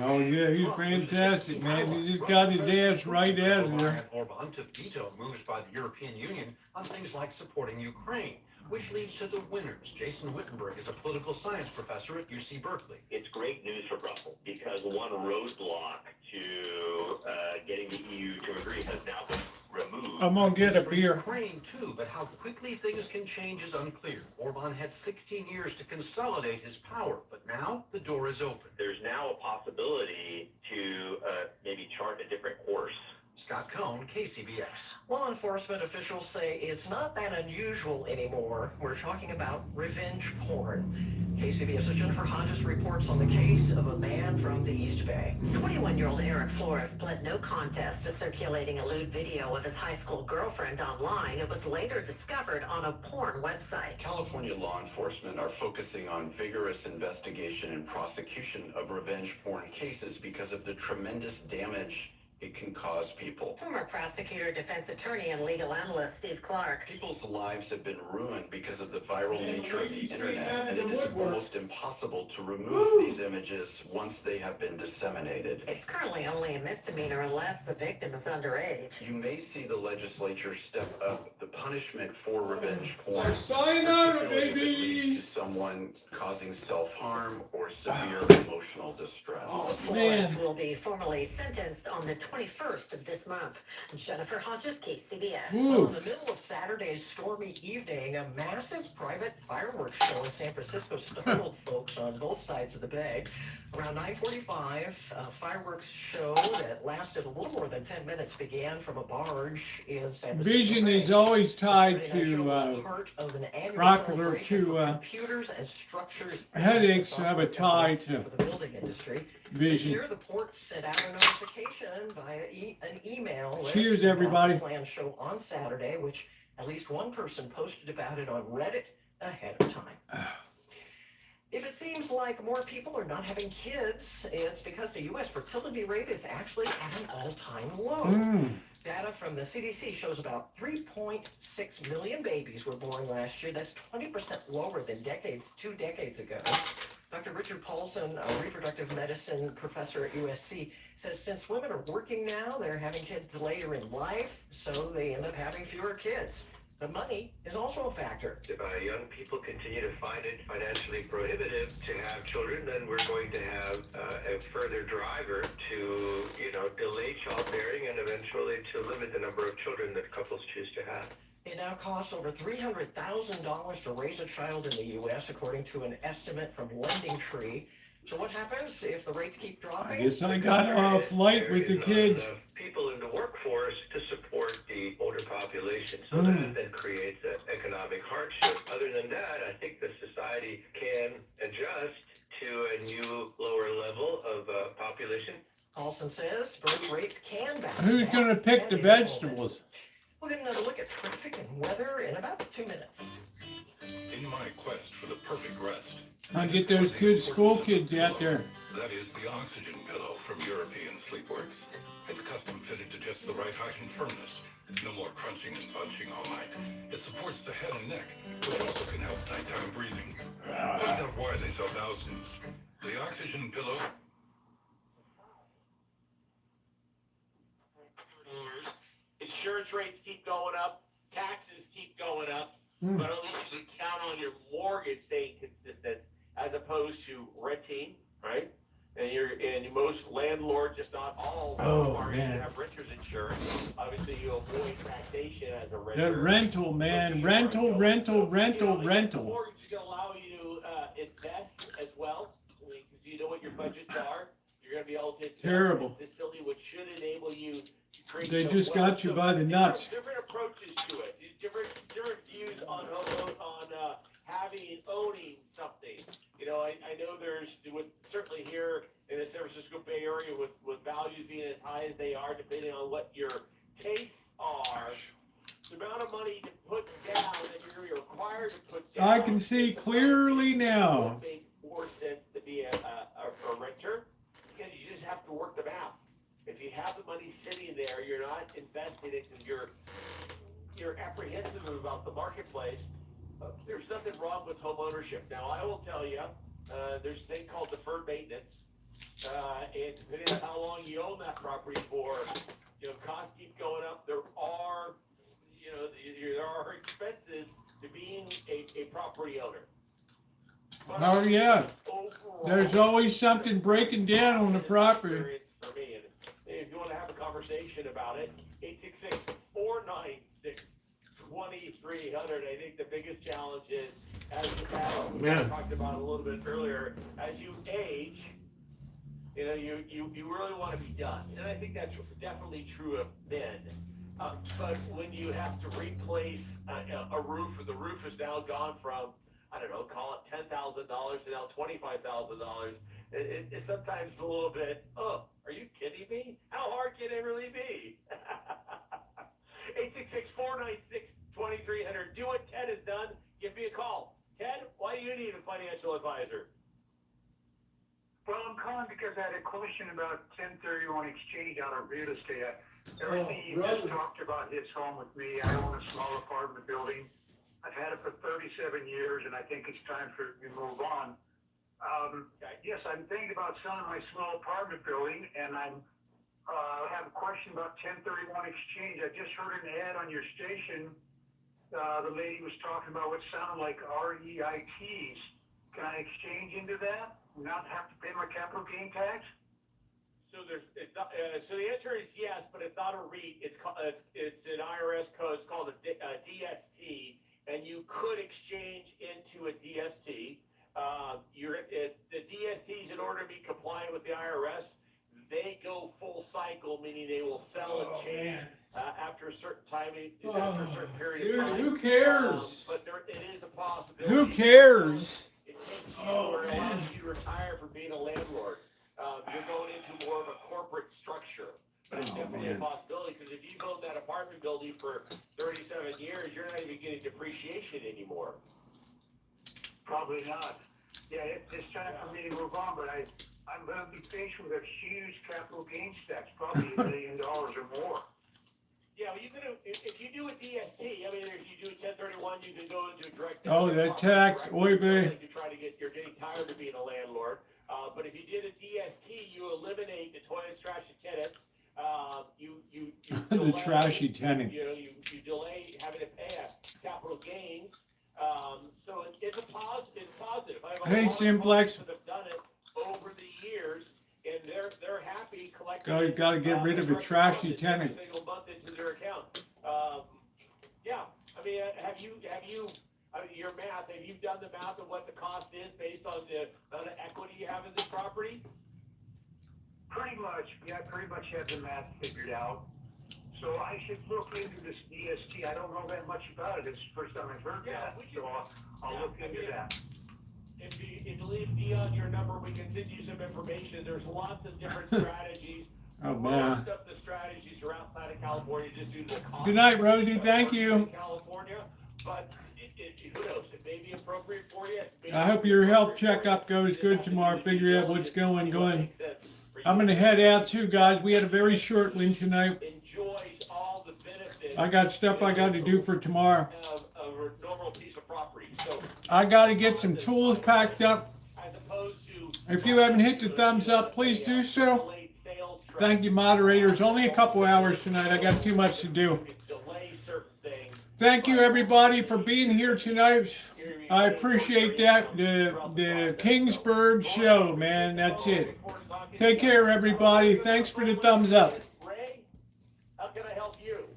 Oh yeah, he's fantastic, man. He just got his ass right out of there. Orban to veto moves by the European Union on things like supporting Ukraine, which leads to the winners. Jason Wittenberg is a political science professor at UC Berkeley. It's great news for Brussels because one roadblock to getting the EU to agree has now been removed. I'm gonna get a For beer. Ukraine too, but how quickly things can change is unclear. Orban had 16 years to consolidate his power, but now the door is open. There's now a possibility to maybe chart a different course Scott Cohn, KCBS. Law enforcement officials say it's not that unusual anymore. We're talking about revenge porn. KCBS's Jennifer Hodges reports on the case of a man from the East Bay. 21-year-old Eric Flores pled no contest to circulating a lewd video of his high school girlfriend online. It was later discovered on a porn website. California law enforcement are focusing on vigorous investigation and prosecution of revenge porn cases because of the tremendous damage it can cause people. Former prosecutor, defense attorney, and legal analyst Steve Clark. People's lives have been ruined because of the viral nature of the internet, and it is almost impossible to remove these images once they have been disseminated. It's currently only a misdemeanor unless the victim is underage. You may see the legislature step up the punishment for revenge porn, Sayonara, particularly if it baby! leads to someone causing self-harm or severe emotional distress. Flores will be formally sentenced on the 21st of this month. Jennifer Hodges, KCBS. Well, in the middle of Saturday's stormy evening, a massive private fireworks show in San Francisco startled folks on both sides of the bay. Around 9:45, a fireworks show that lasted a little more than 10 minutes began from a barge in San Francisco. Vision Bay. is always tied The Saturday night show was to part of an annual Rockler celebration to, for computers and structures. headaches have a tie to for the building industry. vision. Here, the port sent out a notification via an email. Cheers, everybody. Planned show on Saturday, which at least one person posted about it on Reddit ahead of time. If it seems like more people are not having kids, it's because the U.S. fertility rate is actually at an all-time low. Data from the CDC shows about 3.6 million babies were born last year. That's 20% lower than 2 decades ago. Dr. Richard Paulson, a reproductive medicine professor at USC, says since women are working now, they're having kids later in life, so they end up having fewer kids. The money is also a factor. If young people continue to find it financially prohibitive to have children, then we're going to have a further driver to, delay childbearing and eventually to limit the number of children that couples choose to have. It now costs over $300,000 to raise a child in the U.S., according to an estimate from Lending Tree. So what happens if the rates keep dropping? I guess I got off light with the kids. People in the workforce to support the older population, so that creates an economic hardship. Other than that, I think the society can adjust to a new lower level of population. Paulson says birth rates can bounce Who's back going to pick at the any moment. vegetables? We'll get another look at traffic and weather in about 2 minutes. In my quest for the perfect rest, I'll get those good school kids out there. that is the oxygen pillow from European Sleepworks. It's custom fitted to just the right height and firmness. No more crunching and bunching all night. It supports the head and neck, but it also can help nighttime breathing. Find out why they sell thousands. The oxygen pillow. Insurance rates keep going up, taxes keep going up, but at least you can count on your mortgage staying consistent as opposed to renting, right? And most landlords, if not all, are going to have renter's insurance. Obviously, you avoid taxation as a renter. That rental, man. Rental. The mortgage is going to allow you to invest as well, because you know what your budgets are. You're going to be able to Terrible. consistently, which should enable you to create. They some just wealth. got you by the nuts. Different approaches to it. Different views on having, owning something. I know there's, certainly here in the San Francisco Bay Area with values being as high as they are, depending on what your tastes are, the amount of money to put down that you're going to be required to put down. I can see clearly now. It makes more sense to be a renter, because you just have to work them out. If you have the money sitting there, you're not investing it because you're apprehensive about the marketplace. There's nothing wrong with home ownership. Now, I will tell you, there's a thing called deferred maintenance, and depending on how long you own that property for, costs keep going up. There are expenses to being a property owner. Oh, yeah. Overall, There's always something breaking down on the property. for me. And if you want to have a conversation about it, 866-496-2300. I think the biggest challenge is, as we talked about a little bit earlier, as you age, You know, you really want to be done. And I think that's definitely true of men. But when you have to replace a roof, or the roof is now gone from, I don't know, call it $10,000 to now $25,000, it's sometimes a little bit, oh, are you kidding me? How hard can it really be? 866-496-2300. Do what Ted has done. Give me a call. Ted, why do you need a financial advisor? Well, I'm calling because I had a question about 1031 exchange out of real estate. Everything you just talked about hits home with me. I own a small apartment building. I've had it for 37 years, and I think it's time for me to move on. Yes, I'm thinking about selling my small apartment building, and I have a question about 1031 exchange. I just heard an ad on your station. The lady was talking about what sounded like REITs. Can I exchange into that? Not have to pay my capital gain tax? So so the answer is yes, but it's not a REIT. It's an IRS code. It's called a DST, and you could exchange into a DST. The DSTs, in order to be compliant with the IRS, they go full cycle, meaning they will sell and change after a certain time, after a certain period of time. Who cares? But it is a possibility. Who cares? It takes you or allows you to retire from being a landlord. You're going into more of a corporate structure. But it's definitely a possibility, because if you've owned that apartment building for 37 years, you're not even getting depreciation anymore. Probably not. Yeah, it's time for me to move on, but I'm going to be faced with a huge capital gains tax, probably $1 million or more. Yeah, well, if you do a DST, I mean, if you do a 1031, you can go into a direct. Oh, that tax, oy vey. You're getting tired of being a landlord. But if you did a DST, you eliminate the toilets, trash, and tenants. You The delay, trashy tenant. You know, you delay having to pay a capital gains. So it's a positive. It's positive. I have a Hey, lot of Simplex. clients that have done it over the years, and they're happy collecting. Got to get rid of a trashy tenant. Every single month into their account. Yeah, I mean, have you? I mean, your math. Have you done the math of what the cost is based on the amount of equity you have in this property? Pretty much. Yeah, I pretty much have the math figured out. So I should look into this DST. I don't know that much about it. It's the first time I've heard that. So I'll look into that. If you leave Dion your number, we can send you some information. There's lots of different strategies. Oh, man. Most of the strategies are outside of California just due to the cost. Good night, Rosie. Thank you. California, but who knows? It may be appropriate for you. I hope your health checkup goes good tomorrow. Figure out what's going on. I'm going to head out too, guys. We had a very short one tonight. Enjoys all the benefits. I got stuff I got to do for tomorrow. Of a normal piece of property. So I got to get some tools packed up. as opposed to If you haven't hit the thumbs up, please do so. Thank you, moderators. Only a couple hours tonight. I got too much to do. delay certain things. Thank you, everybody, for being here tonight. I appreciate that. The Kingsburg show, man. That's it. Take care, everybody. Thanks for the thumbs up. Ray, how can I help you?